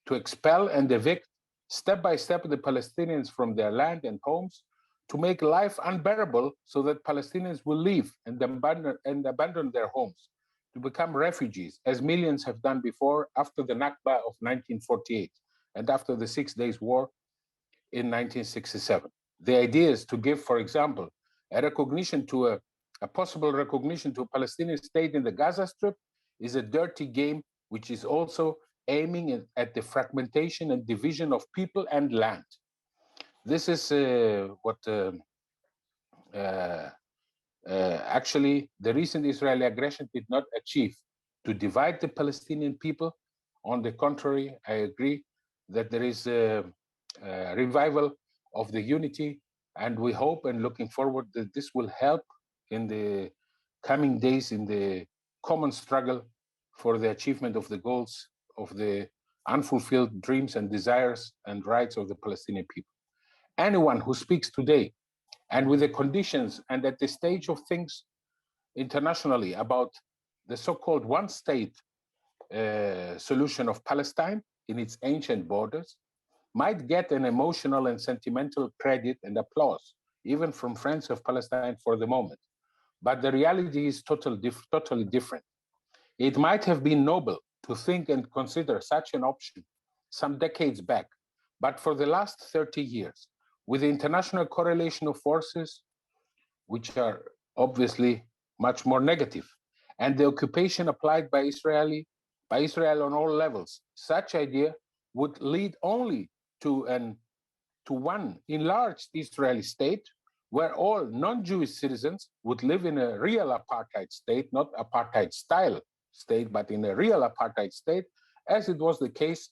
to expel and evict step by step the Palestinians from their land and homes, to make life unbearable so that Palestinians will leave and abandon their homes, to become refugees, as millions have done before after the Nakba of 1948 and after the 6 Days War in 1967. The idea is to give, for example, a possible recognition to a Palestinian state in the Gaza Strip is a dirty game, which is also aiming at the fragmentation and division of people and land. This is what actually the recent Israeli aggression did not achieve, to divide the Palestinian people. On the contrary, I agree that there is a revival of the unity, and we hope and looking forward that this will help in the coming days in the common struggle for the achievement of the goals of the unfulfilled dreams and desires and rights of the Palestinian people. Anyone who speaks today and with the conditions and at the stage of things internationally about the so-called one-state solution of Palestine in its ancient borders might get an emotional and sentimental credit and applause, even from friends of Palestine for the moment. But the reality is totally different. It might have been noble to think and consider such an option some decades back, but for the last 30 years, with the international correlation of forces, which are obviously much more negative, and the occupation applied by Israel on all levels, such idea would lead only to one enlarged Israeli state where all non-Jewish citizens would live in a real apartheid state, not apartheid style state, but in a real apartheid state, as it was the case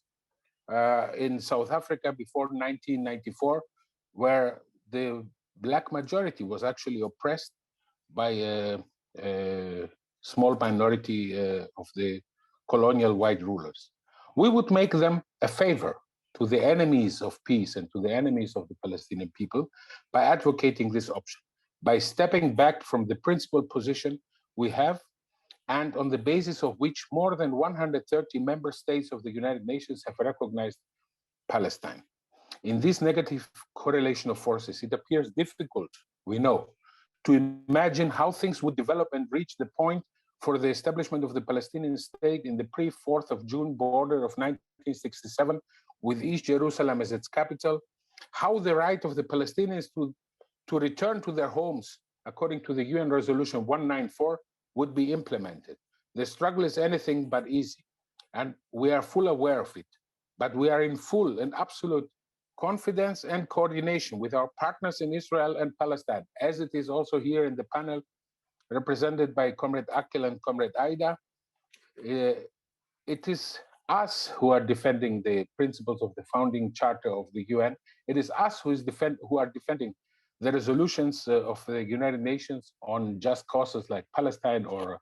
in South Africa before 1994, where the Black majority was actually oppressed by a small minority of the colonial white rulers. We would make them a favor to the enemies of peace and to the enemies of the Palestinian people by advocating this option, by stepping back from the principal position we have and on the basis of which more than 130 member states of the United Nations have recognized Palestine. In this negative correlation of forces, it appears difficult, we know, to imagine how things would develop and reach the point for the establishment of the Palestinian state in the pre-4th of June border of 1967, with East Jerusalem as its capital, how the right of the Palestinians to return to their homes, according to the UN Resolution 194, would be implemented. The struggle is anything but easy, and we are fully aware of it. But we are in full and absolute confidence and coordination with our partners in Israel and Palestine, as it is also here in the panel represented by Comrade Aqel and Comrade Aida. It is us who are defending the principles of the founding charter of the UN. It is us who are defending the resolutions of the United Nations on just causes like Palestine or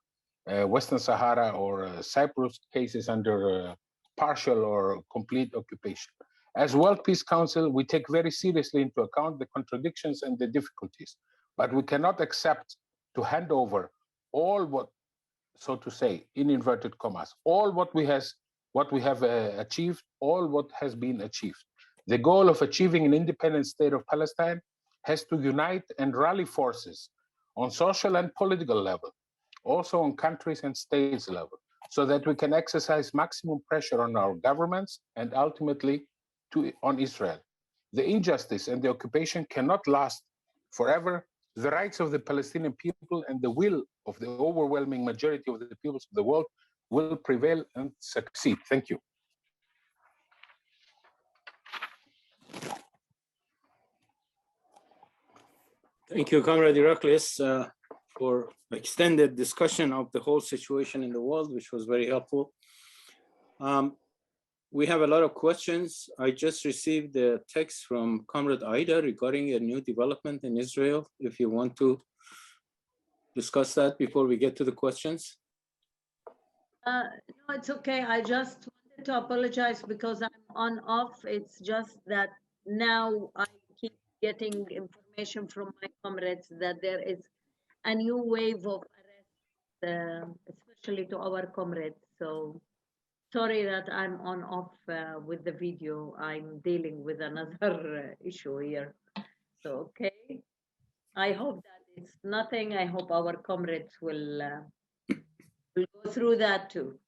Western Sahara or Cyprus cases under partial or complete occupation. As World Peace Council, we take very seriously into account the contradictions and the difficulties, but we cannot accept to hand over all what, so to say, in inverted commas, all what we have achieved, all what has been achieved. The goal of achieving an independent state of Palestine has to unite and rally forces on social and political level, also on countries and states level, so that we can exercise maximum pressure on our governments and ultimately on Israel. The injustice and the occupation cannot last forever. The rights of the Palestinian people and the will of the overwhelming majority of the peoples of the world will prevail and succeed. Thank you. Thank you, Comrade Iraklis, for extended discussion of the whole situation in the world, which was very helpful. We have a lot of questions. I just received a text from Comrade Aida regarding a new development in Israel. If you want to discuss that before we get to the questions. No, it's okay. I just wanted to apologize because I'm on off. It's just that now I keep getting information from my comrades that there is a new wave of arrests, especially to our comrades. So sorry that I'm on off with the video. I'm dealing with another issue here. So, okay. I hope that it's nothing. I hope our comrades will go through that too.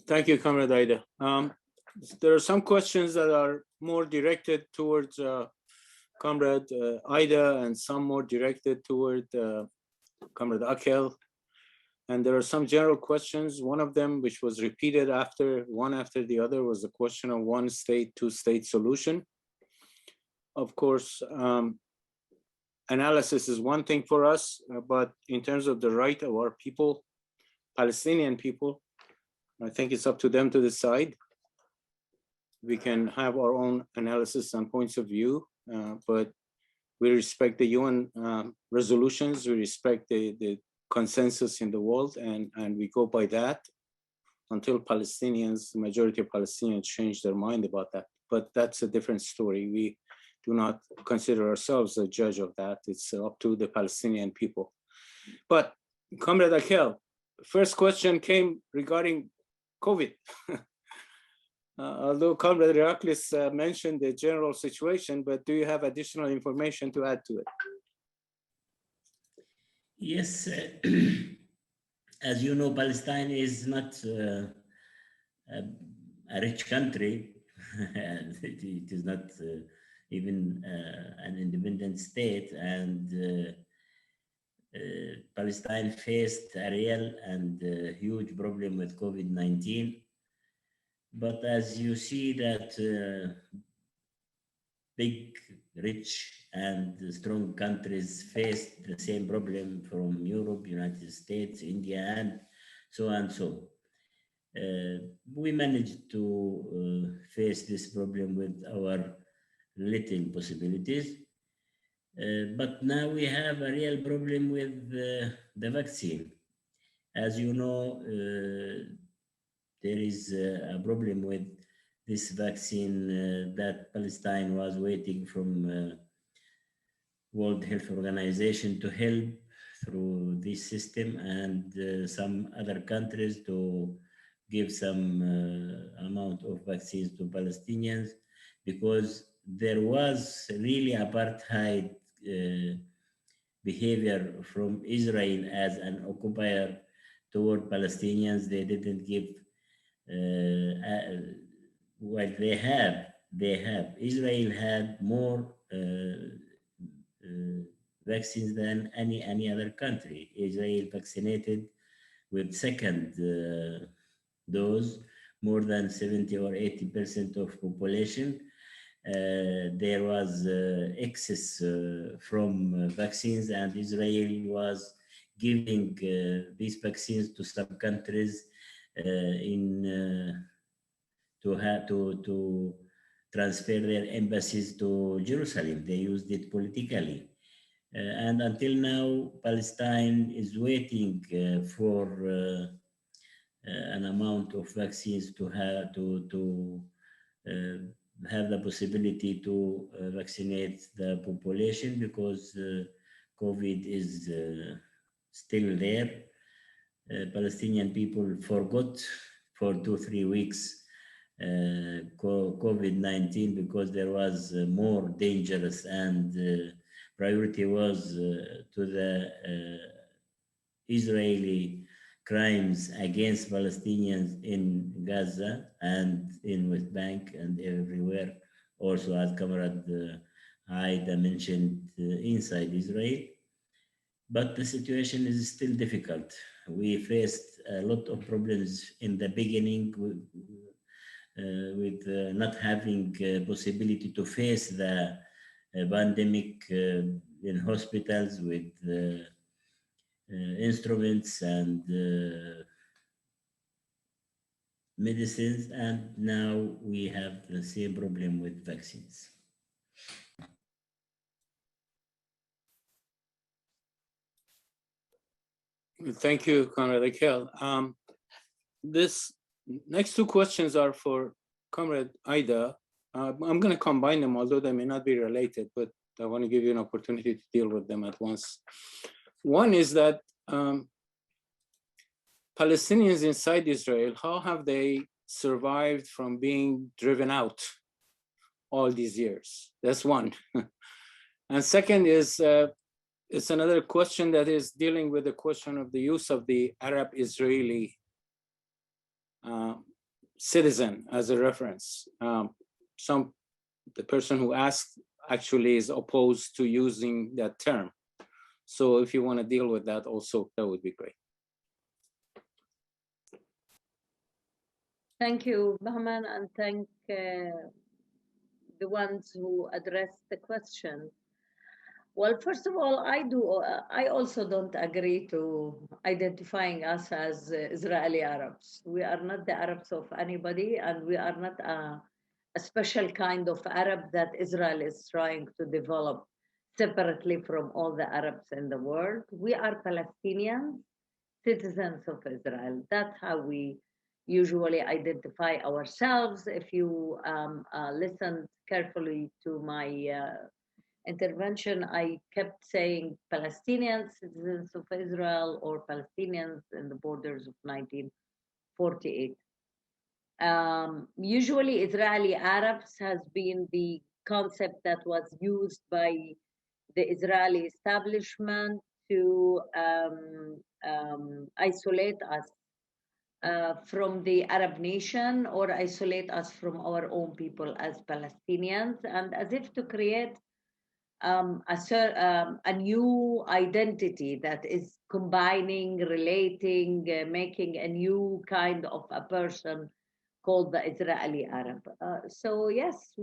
Thank you, Comrade Aida. There are some questions that are more directed towards Comrade Aida and some more directed toward Comrade Aqel. And there are some general questions. One of them, which was repeated one after the other, was the question of one state, two state solution. Of course, analysis is one thing for us, but in terms of the right of our people, Palestinian people, I think it's up to them to decide. We can have our own analysis and points of view, but we respect the UN resolutions, we respect the consensus in the world, and we go by that until Palestinians, the majority of Palestinians, change their mind about that. But that's a different story. We do not consider ourselves a judge of that. It's up to the Palestinian people. But Comrade Aqel, first question came regarding COVID. Although Comrade Iraklis mentioned the general situation, but do you have additional information to add to it? Yes, as you know, Palestine is not a rich country. It is not even an independent state, and Palestine faced a real and huge problem with COVID-19. But as you see that big, rich, and strong countries faced the same problem from Europe, United States, India, and so on. So we managed to face this problem with our little possibilities. But now we have a real problem with the vaccine. As you know, there is a problem with this vaccine that Palestine was waiting from World Health Organization to help through this system, and some other countries to give some amount of vaccines to Palestinians, because there was really apartheid behavior from Israel as an occupier toward Palestinians. They didn't give well, they have. Israel had more vaccines than any other country. Israel vaccinated with second dose more than 70 or 80% of population. There was excess from vaccines, and Israel was giving these vaccines to some countries to transfer their embassies to Jerusalem. They used it politically. And until now, Palestine is waiting for an amount of vaccines to have the possibility to vaccinate the population, because COVID is still there. Palestinian people forgot for 2-3 weeks COVID-19 because there was more dangerous, and priority was to the Israeli crimes against Palestinians in Gaza and in West Bank and everywhere. Also, as Comrade Aida mentioned, inside Israel. But the situation is still difficult. We faced a lot of problems in the beginning with not having possibility to face the pandemic in hospitals with instruments and medicines, and now we have the same problem with vaccines. Thank you, Comrade Aqel. This next two questions are for Comrade Aida. I'm going to combine them, although they may not be related, but I want to give you an opportunity to deal with them at once. One is that Palestinians inside Israel, how have they survived from being driven out all these years? That's one. And second is, it's another question that is dealing with the question of the use of the Arab-Israeli citizen as a reference. The person who asked actually is opposed to using that term. So if you want to deal with that also, that would be great. Thank you, Bahman, and thank the ones who addressed the question. Well, first of all, I also don't agree to identifying us as Israeli Arabs. We are not the Arabs of anybody, and we are not a special kind of Arab that Israel is trying to develop separately from all the Arabs in the world. We are Palestinians, citizens of Israel. That's how we usually identify ourselves. If you listen carefully to my intervention, I kept saying Palestinians, citizens of Israel, or Palestinians in the borders of 1948. Usually Israeli Arabs has been the concept that was used by the Israeli establishment to isolate us from the Arab nation, or isolate us from our own people as Palestinians, and as if to create a new identity that is combining, relating, making a new kind of a person called the Israeli Arab. So yes,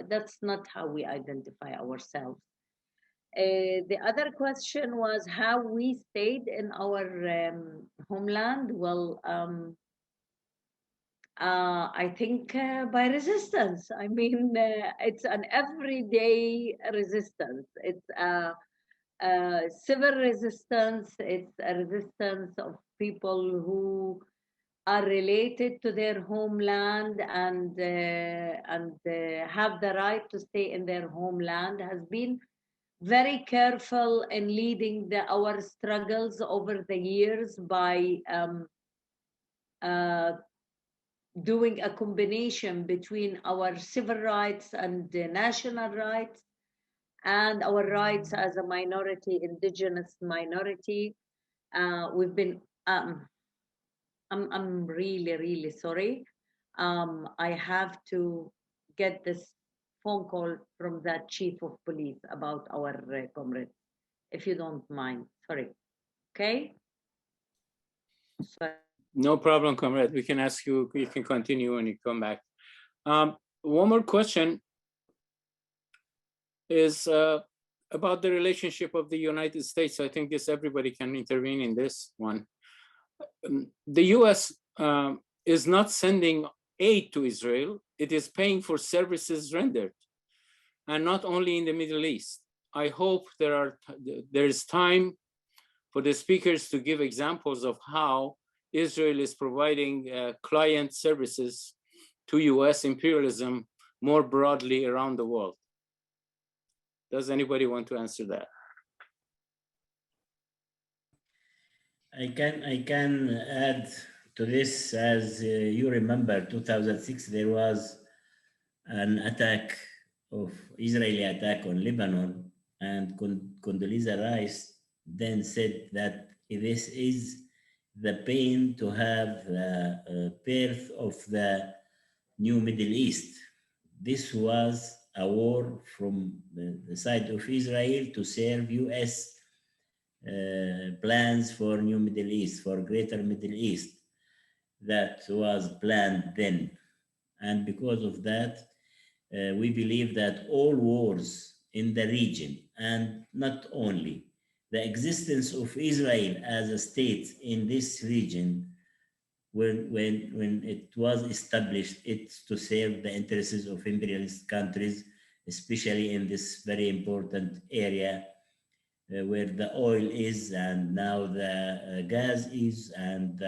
that's not how we identify ourselves. The other question was how we stayed in our homeland. Well, I think by resistance. I mean, it's an everyday resistance. It's a civil resistance. It's a resistance of people who are related to their homeland and have the right to stay in their homeland, has been very careful in leading our struggles over the years by doing a combination between our civil rights and the national rights and our rights as a minority, indigenous minority. We've been, I'm really, really sorry. I have to get this phone call from the chief of police about our comrades, if you don't mind. Sorry. Okay? Sorry. No problem, comrade. We can ask you, you can continue when you come back. One more question is about the relationship of the United States. I think this everybody can intervene in this one. The US is not sending aid to Israel. It is paying for services rendered, and not only in the Middle East. I hope there is time for the speakers to give examples of how Israel is providing client services to US imperialism more broadly around the world. Does anybody want to answer that? I can add to this. As you remember, 2006, there was an attack of Israeli attack on Lebanon, and Condoleezza Rice then said that this is the pain to have the birth of the new Middle East. This was a war from the side of Israel to serve US plans for new Middle East, for greater Middle East. That was planned then. And because of that, we believe that all wars in the region, and not only, the existence of Israel as a state in this region, when it was established, it's to serve the interests of imperialist countries, especially in this very important area where the oil is, and now the gas is, and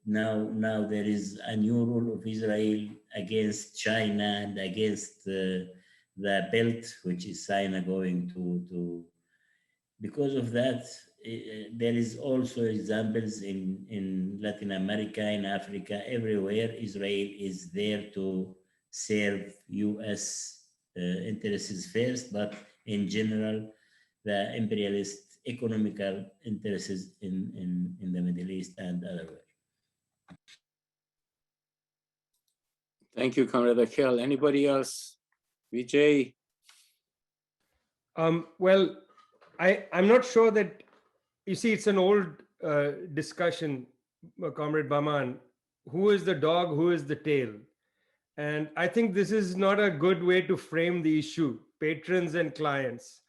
now there is a new rule of Israel against China and against the belt, which is China going to. Because of that, there is also examples in Latin America, in Africa, everywhere. Israel is there to serve US interests first, but in general, the imperialist economical interests in the Middle East and otherwhere. Thank you, Comrade Aqel. Anybody else? Vijay? Well, I'm not sure that, you see, it's an old discussion, Comrade Bahman. Who is the dog? Who is the tail? And I think this is not a good way to frame the issue, patrons and clients.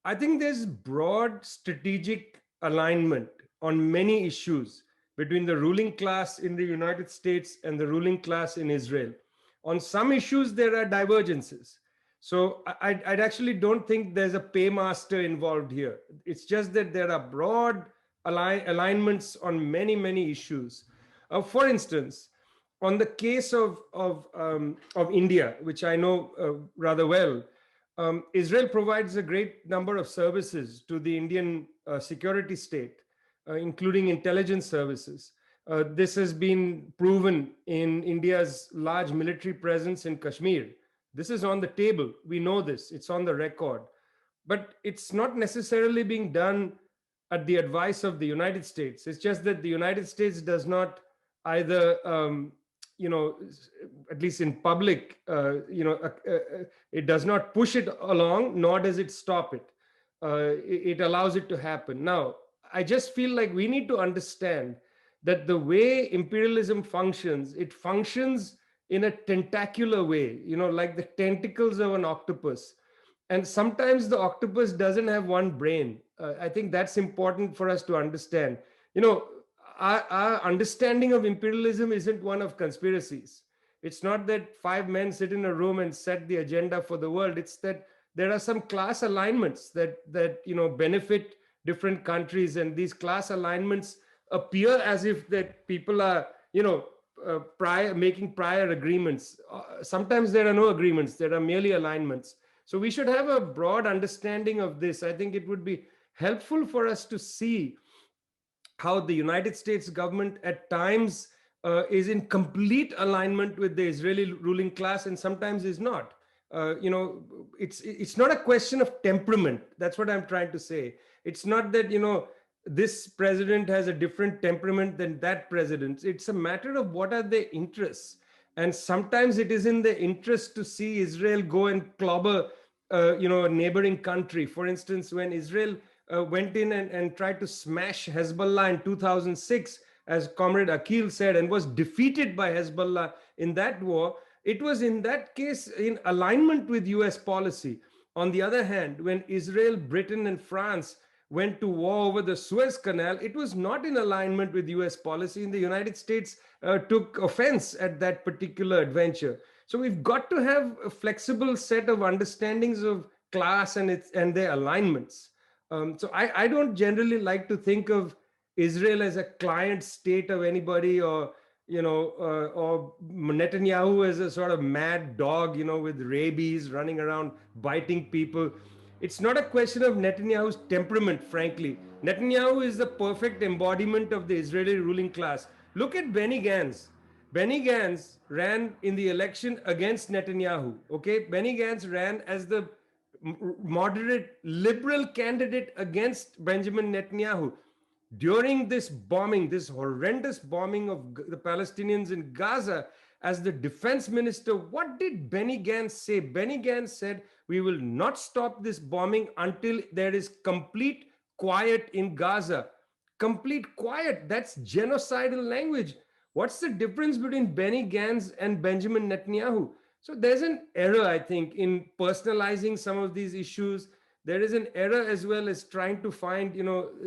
I think there's broad strategic alignment on many issues between the ruling class in the United States and the ruling class in Israel. On some issues, there are divergences. So I actually don't think there's a paymaster involved here. It's just that there are broad alignments on many, many issues. For instance, on the case of India, which I know rather well, Israel provides a great number of services to the Indian security state, including intelligence services. This has been proven in India's large military presence in Kashmir. This is on the table. We know this. It's on the record. But it's not necessarily being done at the advice of the United States. It's just that the United States does not either, at least in public, it does not push it along, nor does it stop it. It allows it to happen. Now, I just feel like we need to understand that the way imperialism functions, it functions in a tentacular way, like the tentacles of an octopus. And sometimes the octopus doesn't have one brain. I think that's important for us to understand. Our understanding of imperialism isn't one of conspiracies. It's not that 5 men sit in a room and set the agenda for the world. It's that there are some class alignments that benefit different countries, and these class alignments appear as if that people are making prior agreements. Sometimes there are no agreements, there are merely alignments. So we should have a broad understanding of this. I think it would be helpful for us to see how the United States government at times is in complete alignment with the Israeli ruling class, and sometimes is not. It's not a question of temperament. That's what I'm trying to say. It's not that this president has a different temperament than that president. It's a matter of what are their interests. And sometimes it is in the interest to see Israel go and clobber, a neighboring country. For instance, when Israel went in and tried to smash Hezbollah in 2006, as Comrade Aqel said, and was defeated by Hezbollah in that war, it was in that case in alignment with US policy. On the other hand, when Israel, Britain, and France went to war over the Suez Canal, it was not in alignment with US policy, and the United States took offense at that particular adventure. So we've got to have a flexible set of understandings of class and their alignments. So I don't generally like to think of Israel as a client state of anybody, or or Netanyahu as a sort of mad dog, with rabies running around biting people. It's not a question of Netanyahu's temperament, frankly. Netanyahu is the perfect embodiment of the Israeli ruling class. Look at Benny Gantz. Benny Gantz ran in the election against Netanyahu. Okay, Benny Gantz ran as the moderate liberal candidate against Benjamin Netanyahu. During this bombing, this horrendous bombing of the Palestinians in Gaza, as the defense minister, what did Benny Gantz say? Benny Gantz said, we will not stop this bombing until there is complete quiet in Gaza. Complete quiet, that's genocidal language. What's the difference between Benny Gantz and Benjamin Netanyahu? So there's an error, I think, in personalizing some of these issues. There is an error as well as trying to find,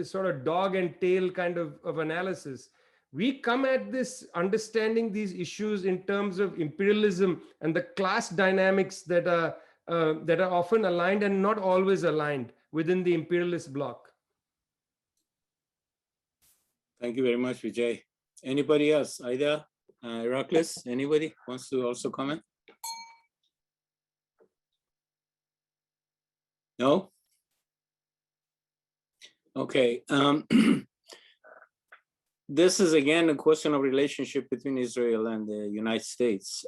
sort of dog and tail kind of analysis. We come at this understanding these issues in terms of imperialism and the class dynamics that are often aligned and not always aligned within the imperialist bloc. Thank you very much, Vijay. Anybody else? Aida, Iraklis, anybody wants to also comment? No? Okay. This is again a question of relationship between Israel and the United States.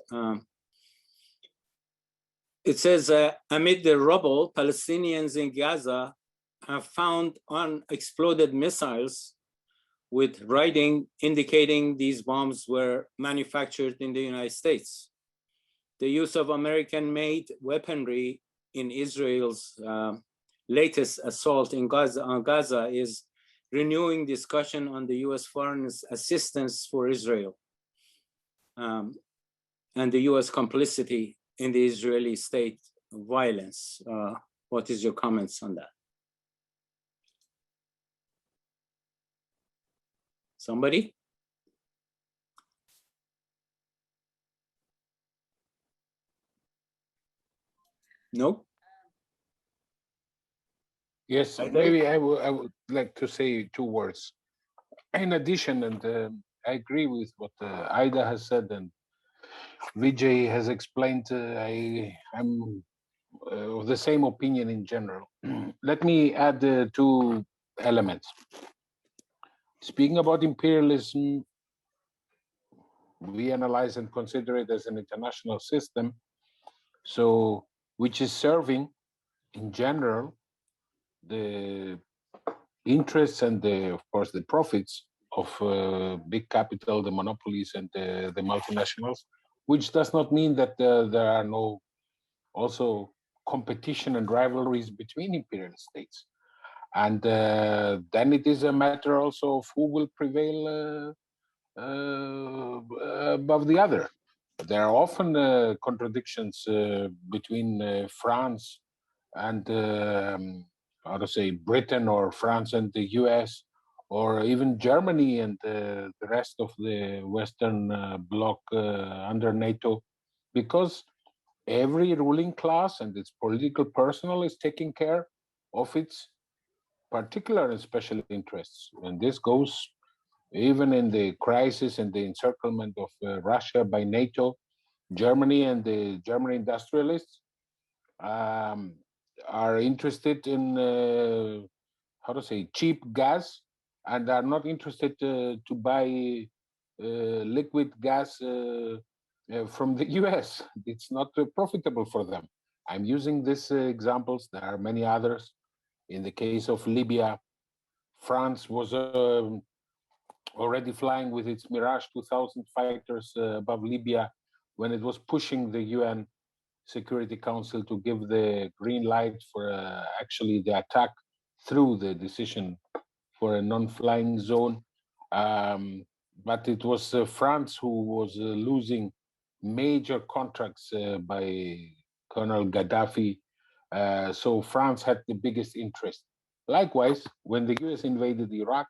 It says, amid the rubble, Palestinians in Gaza have found unexploded missiles with writing indicating these bombs were manufactured in the United States. The use of American-made weaponry in Israel's latest assault on Gaza is renewing discussion on the US foreign assistance for Israel and the US complicity in the Israeli state violence. What is your comments on that? Somebody? No? Yes, maybe I would like to say two words. In addition, and I agree with what Aida has said and Vijay has explained, I'm of the same opinion in general. Let me add two elements. Speaking about imperialism, we analyze and consider it as an international system, so which is serving, in general, the interests and of course, the profits of big capital, the monopolies, and the multinationals, which does not mean that there are no also competition and rivalries between imperial states. And then it is a matter also of who will prevail above the other. There are often contradictions between France and how to say, Britain or France and the US, or even Germany and the rest of the Western bloc under NATO, because every ruling class and its political personnel is taking care of its particular and special interests. And this goes even in the crisis and the encirclement of Russia by NATO. Germany and the German industrialists are interested in how to say, cheap gas, and are not interested to buy liquid gas from the US. It's not profitable for them. I'm using these examples. There are many others. In the case of Libya, France was already flying with its Mirage 2000 fighters above Libya when it was pushing the UN Security Council to give the green light for actually the attack through the decision for a non-flying zone. but it was France who was losing major contracts by Colonel Gaddafi. So France had the biggest interest. Likewise, when the US invaded Iraq,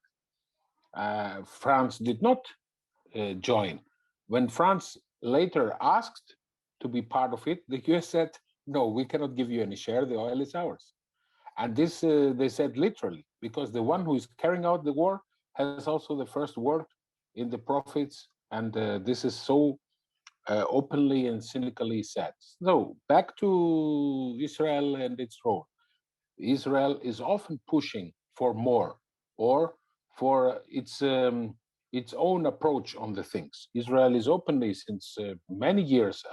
France did not join. When France later asked to be part of it, the US said, no, we cannot give you any share, the oil is ours. And this they said literally, because the one who is carrying out the war has also the first word in the profits, and this is so openly and cynically said. So back to Israel and its role. Israel is often pushing for more or for its own approach on the things. Israel is openly, since many years,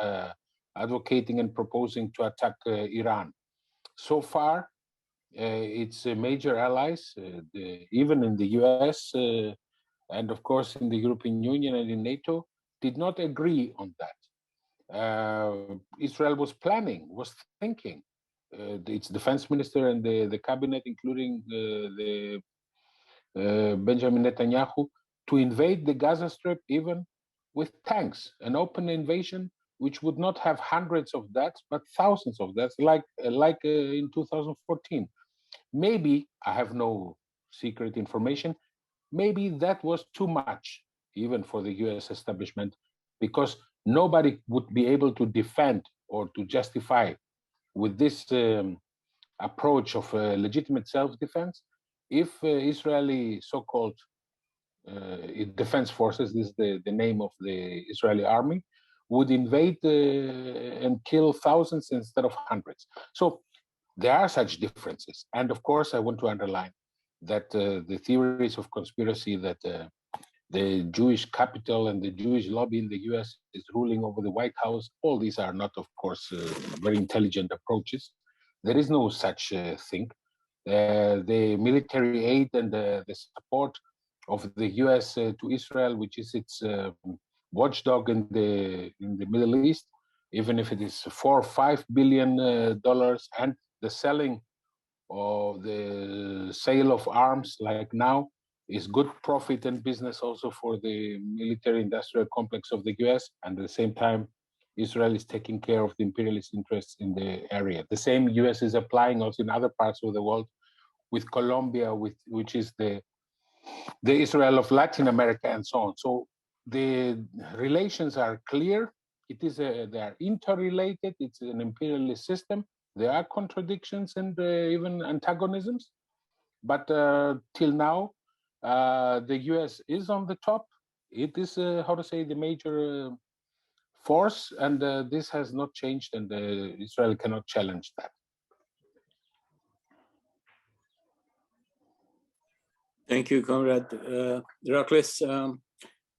advocating and proposing to attack Iran. So far, its major allies, even in the US and of course in the European Union and in NATO, did not agree on that. Israel was planning, was thinking, its defense minister and the cabinet, including Benjamin Netanyahu, to invade the Gaza Strip even with tanks, an open invasion which would not have hundreds of deaths, but thousands of deaths, like in 2014. Maybe, I have no secret information, maybe that was too much, even for the US establishment, because nobody would be able to defend or to justify with this approach of legitimate self-defense if Israeli so-called defense forces, this is the name of the Israeli army, would invade and kill thousands instead of hundreds. So there are such differences. And of course, I want to underline that the theories of conspiracy that the Jewish capital and the Jewish lobby in the US is ruling over the White House, all these are not, of course, very intelligent approaches. There is no such thing. The military aid and the support of the US to Israel, which is its watchdog in the Middle East, even if it is $4 or $5 billion, and the selling or the sale of arms like now is good profit and business also for the military industrial complex of the US. And at the same time, Israel is taking care of the imperialist interests in the area. The same US is applying also in other parts of the world with Colombia, which is the Israel of Latin America and so on. So the relations are clear. They are interrelated. It's an imperialist system. There are contradictions and even antagonisms, but till now, the US is on the top. It is, the major force, and this has not changed, and Israel cannot challenge that. Thank you, Comrade Iraklis.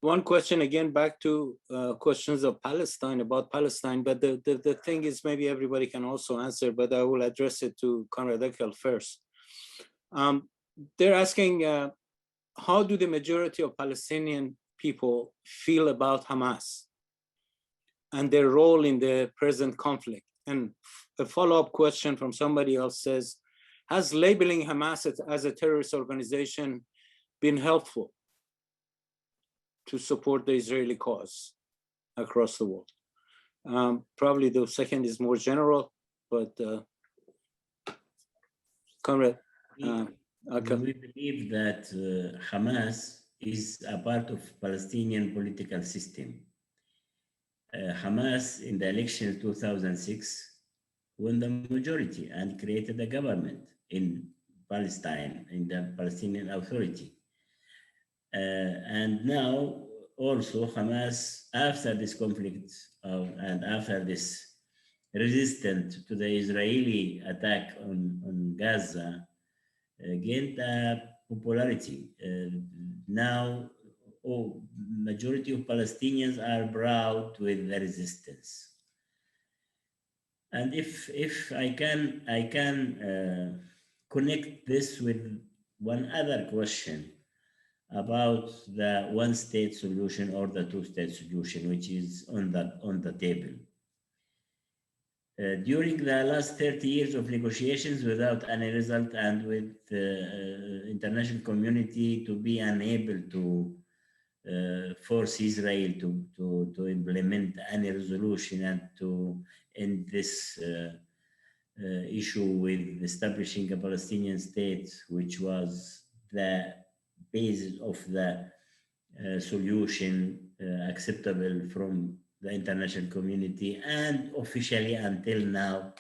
One question again, back to questions of Palestine, about Palestine, but the thing is, maybe everybody can also answer, but I will address it to Comrade Aqel first. They're asking, how do the majority of Palestinian people feel about Hamas and their role in the present conflict? And a follow-up question from somebody else says, has labeling Hamas as a terrorist organization been helpful to support the Israeli cause across the world? Probably the second is more general, but Comrade Aqel. We believe that Hamas is a part of Palestinian political system. Hamas in the election of 2006 won the majority and created a government in Palestine, in the Palestinian Authority. And now also Hamas, after this conflict and after this resistance to the Israeli attack on Gaza, gained popularity. Now, majority of Palestinians are proud with the resistance. And if I can connect this with one other question about the one-state solution or the two-state solution, which is on the table. During the last 30 years of negotiations without any result, and with the international community to be unable to force Israel to implement any resolution and to end this issue with establishing a Palestinian state, which was the basis of the solution acceptable from the international community, and officially until now,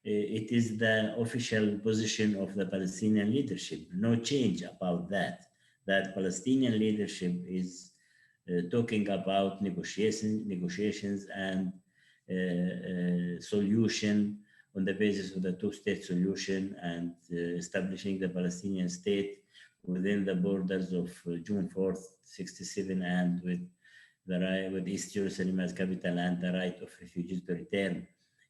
it is the official position of the Palestinian leadership. No change about that. That Palestinian leadership is talking about negotiations and solution on the basis of the two-state solution and establishing the Palestinian state within the borders of June 4th, 67, and with the right, with East Jerusalem as capital and the right of refugees to return.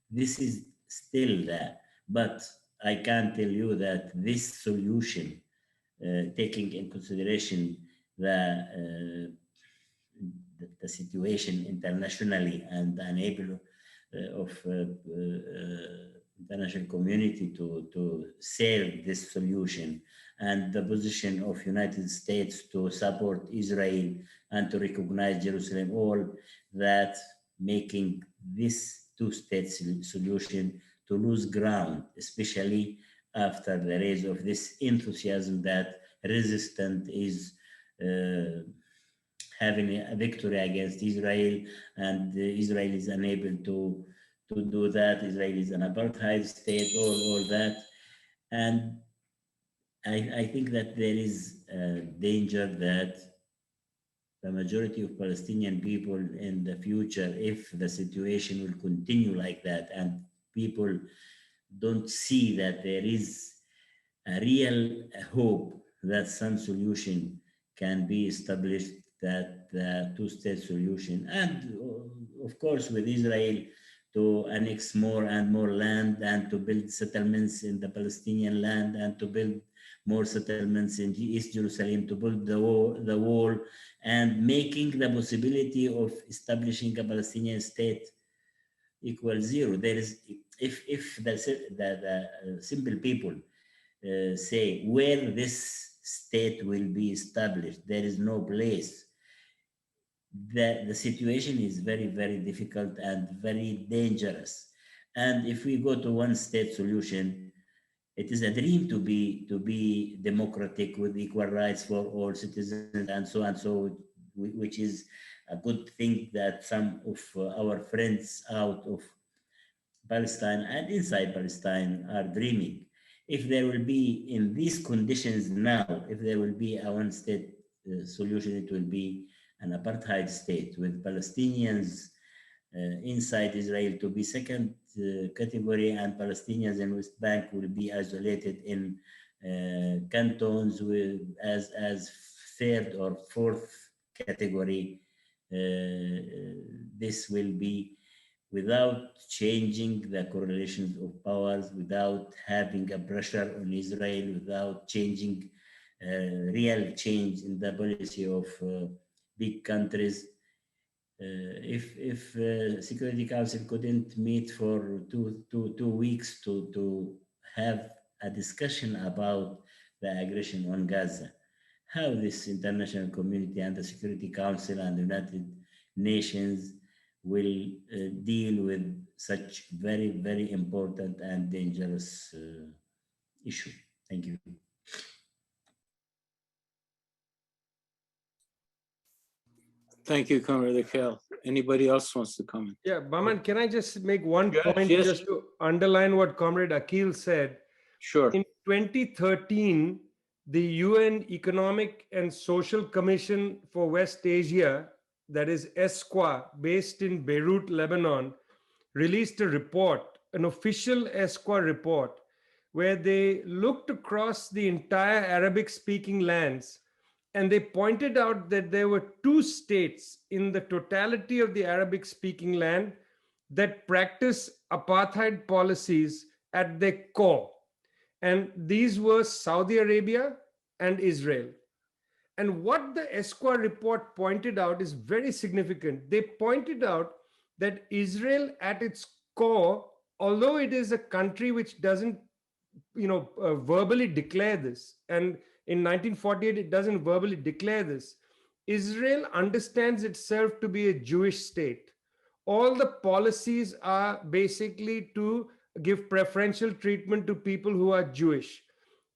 This is still there, but I can tell you that this solution, taking in consideration the situation internationally and the enabler of international community to serve this solution, and the position of United States to support Israel and to recognize Jerusalem, all that making this two-state solution to lose ground, especially after the rise of this enthusiasm that resistance is having a victory against Israel, and Israel is unable to do that. Israel is an apartheid state, all that. And I think that there is a danger that the majority of Palestinian people in the future, if the situation will continue like that and people don't see that there is a real hope that some solution can be established, that the two-state solution, and of course with Israel to annex more and more land and to build settlements in the Palestinian land and to build more settlements in East Jerusalem, to build the wall and making the possibility of establishing a Palestinian state equal zero. There is, if the simple people say where this state will be established, there is no place. The situation is very, very difficult and very dangerous. And if we go to one state solution, it is a dream to be democratic with equal rights for all citizens and so on, so which is a good thing that some of our friends out of Palestine and inside Palestine are dreaming. If there will be in these conditions now, if there will be a one-state solution, it will be an apartheid state with Palestinians inside Israel to be second category, and Palestinians in West Bank will be isolated in cantons with as third or fourth category. This will be without changing the correlations of powers, without having a pressure on Israel, without changing real change in the policy of big countries. If Security Council couldn't meet for two weeks to have a discussion about the aggression on Gaza, how this international community and the Security Council and the United Nations will deal with such very, very important and dangerous issue. Thank you. Thank you, Comrade Aqel. Anybody else wants to comment? Yeah, Bahman, can I just make one point yes. just to underline what Comrade Aqel said? Sure. In 2013, the UN Economic and Social Commission for West Asia, that is ESQA, based in Beirut, Lebanon, released a report, an official ESQA report, where they looked across the entire Arabic-speaking lands, and they pointed out that there were two states in the totality of the Arabic-speaking land that practice apartheid policies at their core. And these were Saudi Arabia and Israel. And what the ESQA report pointed out is very significant. They pointed out that Israel at its core, although it is a country which doesn't verbally declare this, and in 1948 it doesn't verbally declare this, Israel understands itself to be a Jewish state. All the policies are basically to give preferential treatment to people who are Jewish.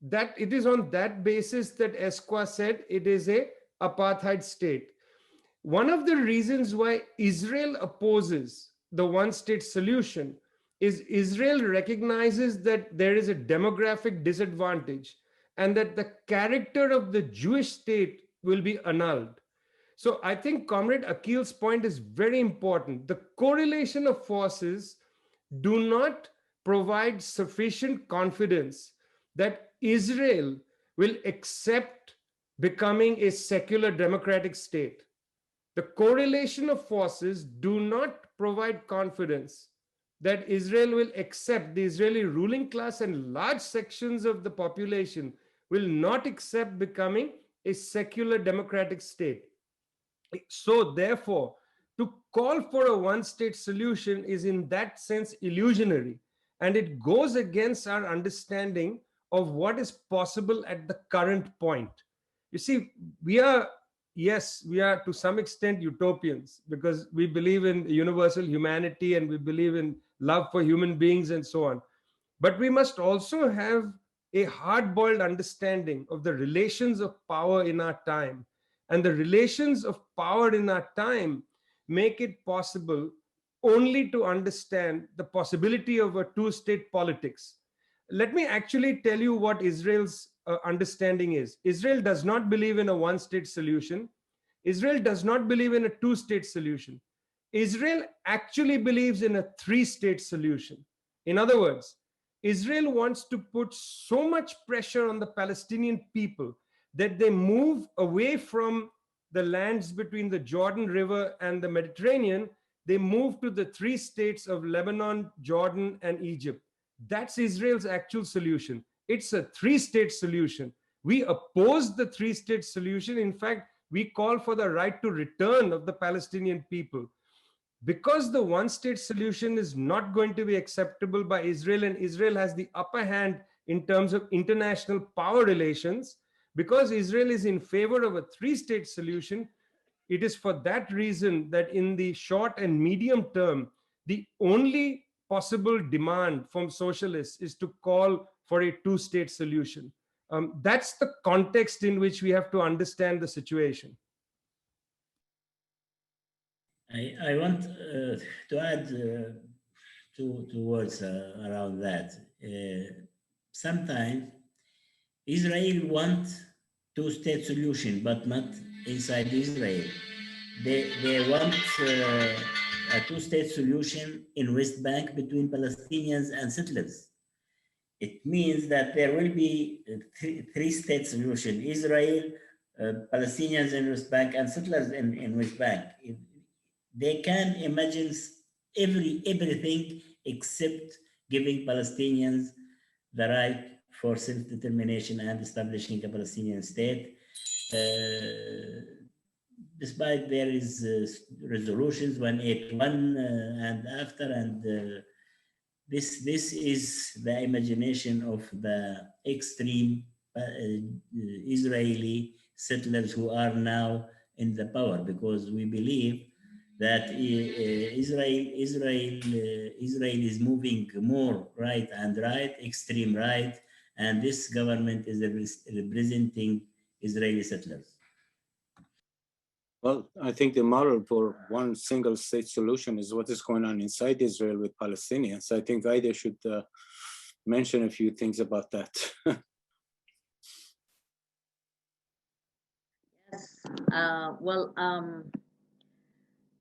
That it is on that basis that Esqua said it is a apartheid state. One of the reasons why Israel opposes the one state solution is Israel recognizes that there is a demographic disadvantage and that the character of the Jewish state will be annulled. So I think Comrade Aqil's point is very important. The correlation of forces do not provide sufficient confidence that Israel will accept becoming a secular democratic state. The correlation of forces do not provide confidence that Israel will accept, the Israeli ruling class and large sections of the population will not accept becoming a secular democratic state. So therefore, to call for a one-state solution is in that sense illusionary, and it goes against our understanding of what is possible at the current point. You see, we are to some extent utopians because we believe in universal humanity and we believe in love for human beings and so on. But we must also have a hard-boiled understanding of the relations of power in our time. And the relations of power in our time make it possible only to understand the possibility of a two-state politics. Let me actually tell you what Israel's understanding is. Israel does not believe in a one-state solution. Israel does not believe in a two-state solution. Israel actually believes in a three-state solution. In other words, Israel wants to put so much pressure on the Palestinian people that they move away from the lands between the Jordan River and the Mediterranean. They move to the three states of Lebanon, Jordan, and Egypt. That's Israel's actual solution. It's a three-state solution. We oppose the three-state solution. In fact, we call for the right to return of the Palestinian people. Because the one-state solution is not going to be acceptable by Israel, and Israel has the upper hand in terms of international power relations, because Israel is in favor of a three-state solution, it is for that reason that in the short and medium term, the only possible demand from socialists is to call for a two-state solution. That's the context in which we have to understand the situation. I want to add two words around that. Sometimes Israel wants two-state solution, but not inside Israel. They want a two-state solution in West Bank between Palestinians and settlers. It means that there will be a three-state solution: Israel, Palestinians in West Bank, and settlers in West Bank. They can imagine everything except giving Palestinians the right for self-determination and establishing a Palestinian state. Despite there is resolutions 181 and after, and this is the imagination of the extreme Israeli settlers who are now in the power, because we believe that Israel is moving more right and right, extreme right, and this government is representing Israeli settlers. Well, I think the model for one single state solution is what is going on inside Israel with Palestinians. I think Aida should mention a few things about that. Yes.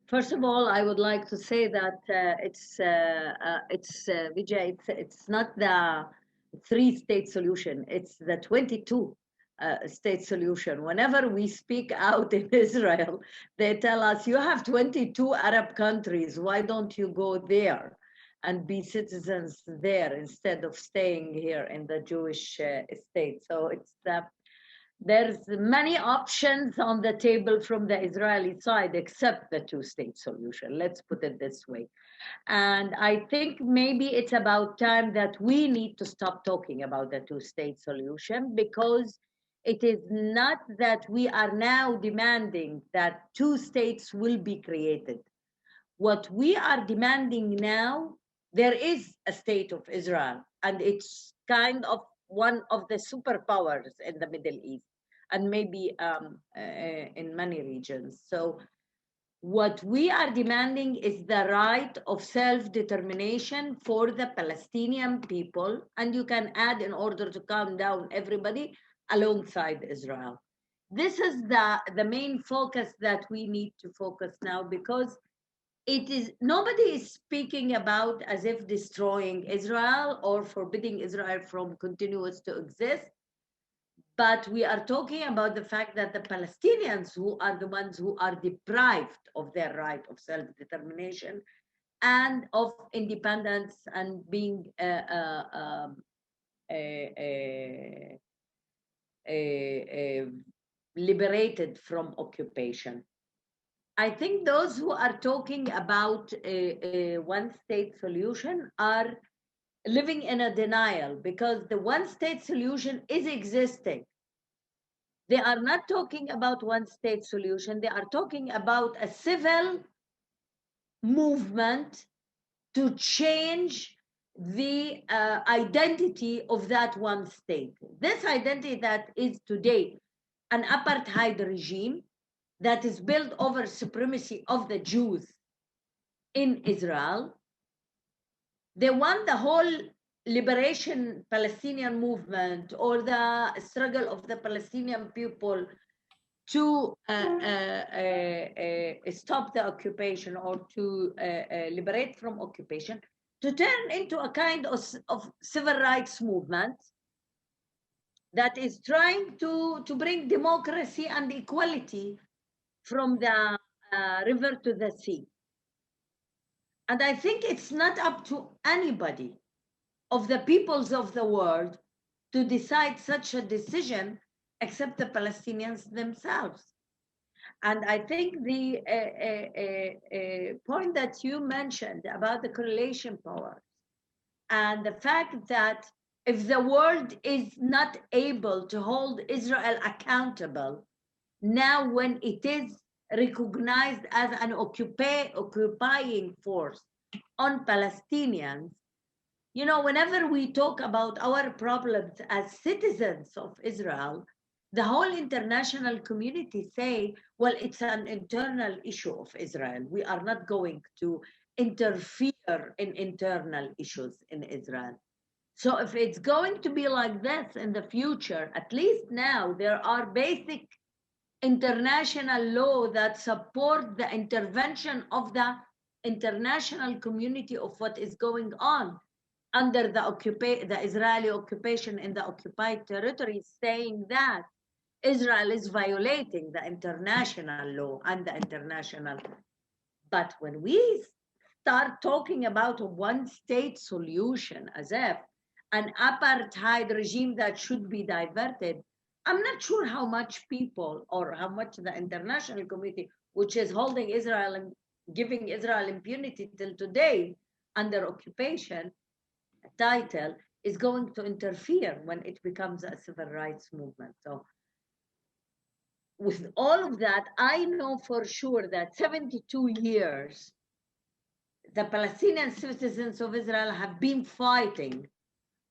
First of all, I would like to say that Vijay, it's not the three-state solution. It's the 22-state solution. Whenever we speak out in Israel, they tell us, you have 22 Arab countries. Why don't you go there and be citizens there instead of staying here in the Jewish state? So there's many options on the table from the Israeli side, except the two-state solution. Let's put it this way. And I think maybe it's about time that we need to stop talking about the two-state solution, because It is not that we are now demanding that two states will be created. What we are demanding now, there is a state of Israel, and it's kind of one of the superpowers in the Middle East, and maybe in many regions. So what we are demanding is the right of self-determination for the Palestinian people, and you can add, in order to calm down everybody, alongside Israel. This is the main focus that we need to focus now, because it is, nobody is speaking about as if destroying Israel or forbidding Israel from continuous to exist. But we are talking about the fact that the Palestinians, who are the ones who are deprived of their right of self-determination and of independence and being liberated from occupation. I think those who are talking about a one-state solution are living in a denial, because the one-state solution is existing. They are not talking about one-state solution. They are talking about a civil movement to change the identity of that one state. This identity that is today an apartheid regime that is built over supremacy of the Jews in Israel. They want the whole liberation Palestinian movement or the struggle of the Palestinian people to stop the occupation or to liberate from occupation, to turn into a kind of civil rights movement that is trying to bring democracy and equality from the river to the sea. And I think it's not up to anybody of the peoples of the world to decide such a decision except the Palestinians themselves. And I think the point that you mentioned about the correlation powers and the fact that if the world is not able to hold Israel accountable, now when it is recognized as an occupying force on Palestinians, you know, whenever we talk about our problems as citizens of Israel, the whole international community say, well, it's an internal issue of Israel. We are not going to interfere in internal issues in Israel. So if it's going to be like this in the future, at least now there are basic international law that support the intervention of the international community of what is going on under the Israeli occupation in the occupied territories, saying that Israel is violating the international law and the international. But when we start talking about a one-state solution as if an apartheid regime that should be diverted, I'm not sure how much people or how much the international community, which is holding Israel and giving Israel impunity till today under occupation title, is going to interfere when it becomes a civil rights movement. So with all of that, I know for sure that 72 years, the Palestinian citizens of Israel have been fighting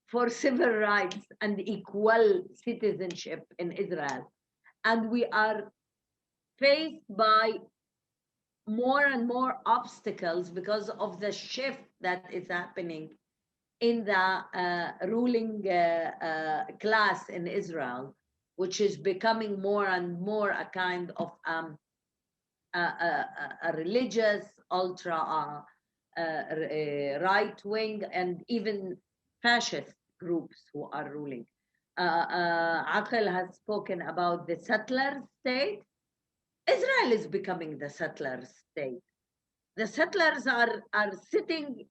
for civil rights and equal citizenship in Israel. And we are faced by more and more obstacles because of the shift that is happening in the ruling class in Israel, which is becoming more and more a kind of a religious, ultra right-wing, and even fascist groups who are ruling. Aqel has spoken about the settler state. Israel is becoming the settler state. The settlers are sitting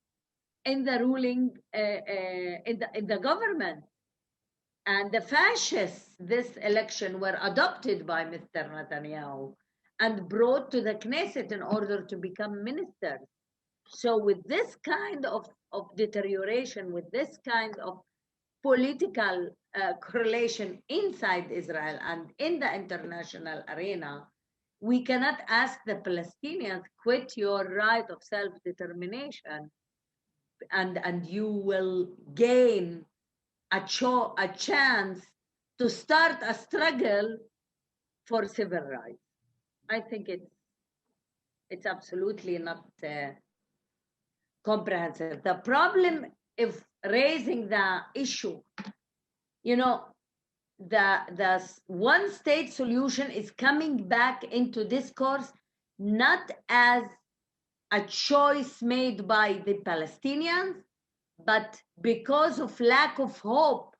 in the ruling, in the government. And the fascists this election were adopted by Mr. Netanyahu and brought to the Knesset in order to become ministers. So with this kind of deterioration, with this kind of political correlation inside Israel and in the international arena, we cannot ask the Palestinians, quit your right of self-determination and you will gain a chance to start a struggle for civil rights. I think it's absolutely not comprehensive. The problem if raising the issue, you know, the one state solution is coming back into discourse not as a choice made by the Palestinians, but because of lack of hope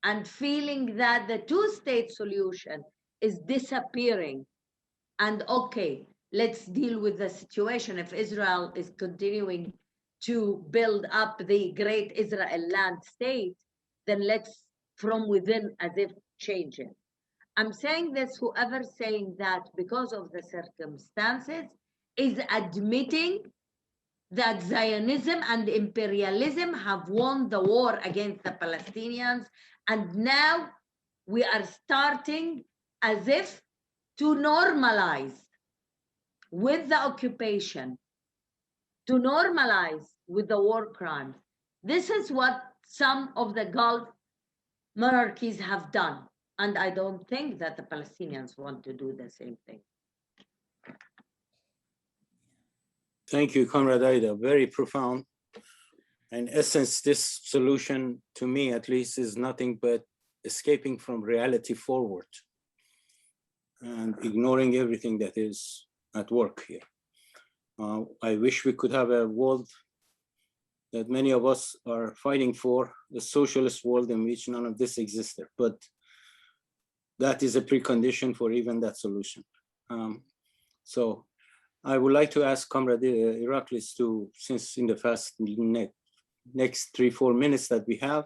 and feeling that the two-state solution is disappearing. And okay, let's deal with the situation. If Israel is continuing to build up the great Israel land state, then let's from within as if change it. I'm saying this, whoever saying that because of the circumstances is admitting that Zionism and imperialism have won the war against the Palestinians, and now we are starting as if to normalize with the occupation, to normalize with the war crimes. This is what some of the Gulf monarchies have done, and I don't think that the Palestinians want to do the same thing. Thank you, Comrade Aida. Very profound. In essence, this solution, to me at least, is nothing but escaping from reality forward and ignoring everything that is at work here. I wish we could have a world that many of us are fighting for, the socialist world in which none of this existed, but that is a precondition for even that solution. So I would like to ask Comrade Iraklis to, since in the next 3-4 minutes that we have,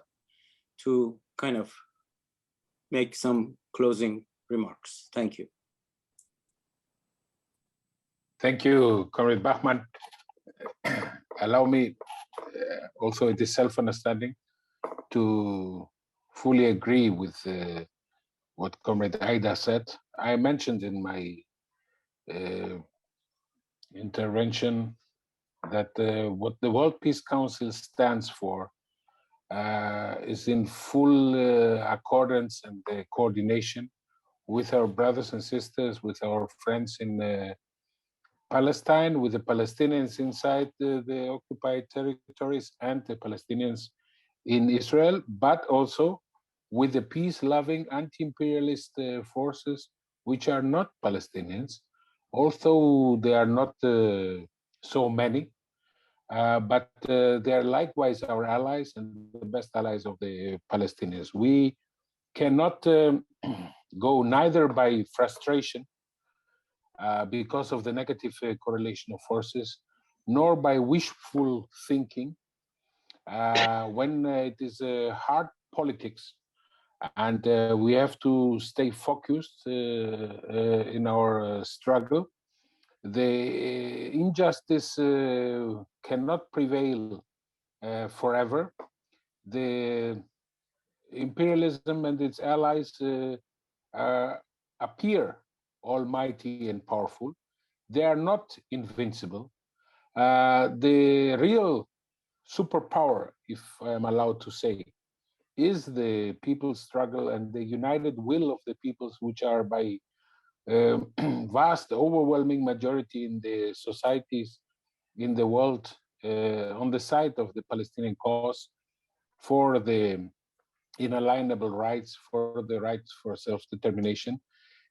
to kind of make some closing remarks. Thank you. Thank you, Comrade Bahman. Allow me, also it is self-understanding, to fully agree with what Comrade Aida said. I mentioned in my intervention that what the World Peace Council stands for is in full accordance and coordination with our brothers and sisters, with our friends in Palestine, with the Palestinians inside the occupied territories and the Palestinians in Israel, but also with the peace-loving anti-imperialist forces, which are not Palestinians, although they are not so many, but they are likewise our allies and the best allies of the Palestinians. We cannot go neither by frustration because of the negative correlation of forces, nor by wishful thinking when it is hard politics and we have to stay focused in our struggle. The injustice cannot prevail forever. The imperialism and its allies appear almighty and powerful. They are not invincible. The real superpower, if I'm allowed to say, is the people's struggle and the united will of the peoples, which are by vast, overwhelming majority in the societies in the world on the side of the Palestinian cause for the inalienable rights, for the rights for self-determination.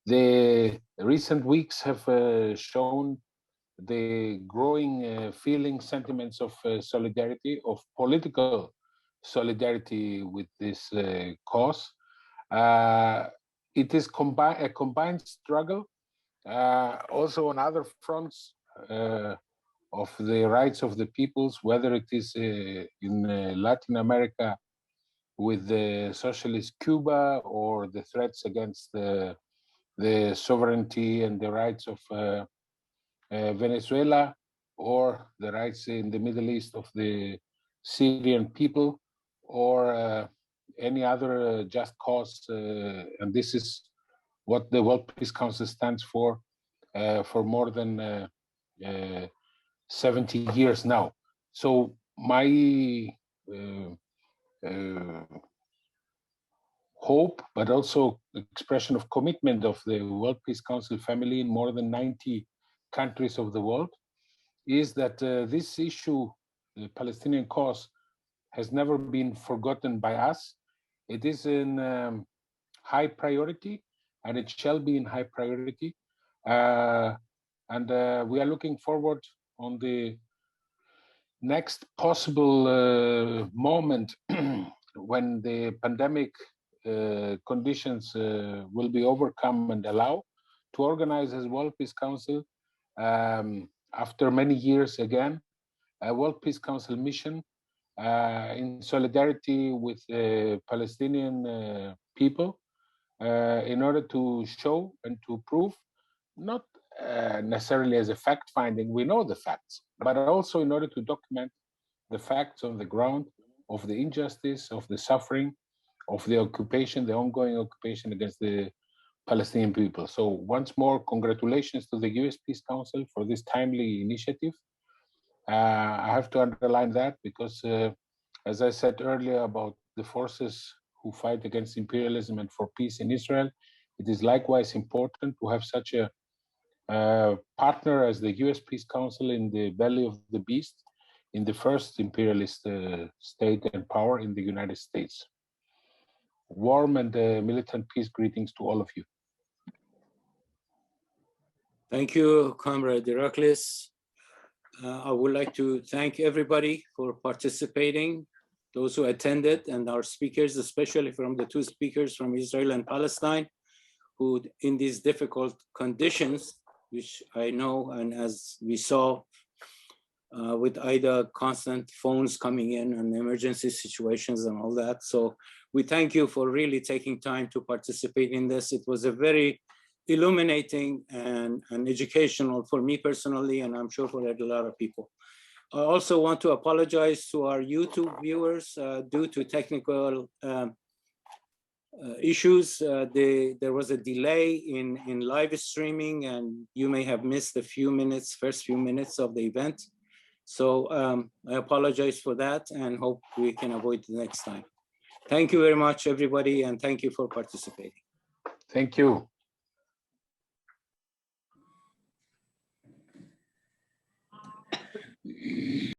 The recent weeks have shown the growing sentiments of solidarity, of political solidarity with this cause. It is a combined struggle, also on other fronts of the rights of the peoples, whether it is in Latin America with the socialist Cuba, or the threats against the sovereignty and the rights of Venezuela, or the rights in the Middle East of the Syrian people, or any other just cause, and this is what the World Peace Council stands for more than 70 years now. So my hope, but also expression of commitment of the World Peace Council family in more than 90 countries of the world, is that this issue, the Palestinian cause, has never been forgotten by us. It is in high priority, and it shall be in high priority. And we are looking forward on the next possible moment when the pandemic conditions will be overcome and allow to organize as World Peace Council after many years again a World Peace Council mission in solidarity with the Palestinian people in order to show and to prove, not necessarily as a fact finding, we know the facts, but also in order to document the facts on the ground of the injustice, of the suffering, of the occupation, the ongoing occupation against the Palestinian people. So once more, congratulations to the US Peace Council for this timely initiative. I have to underline that because, as I said earlier about the forces who fight against imperialism and for peace in Israel, it is likewise important to have such a partner as the US Peace Council in the belly of the beast, in the first imperialist state and power in the United States. Warm and militant peace greetings to all of you. Thank you, Comrade Iraklis. I would like to thank everybody for participating, those who attended, and our speakers, especially from the two speakers from Israel and Palestine, who in these difficult conditions, which I know, and as we saw with Aida, constant phones coming in and emergency situations and all that. So we thank you for really taking time to participate in this. It was a very illuminating and educational for me personally, and I'm sure for a lot of people. I also want to apologize to our YouTube viewers due to technical issues. There was a delay in live streaming, and you may have missed the first few minutes of the event. So I apologize for that and hope we can avoid the next time. Thank you very much, everybody, and thank you for participating. Thank you.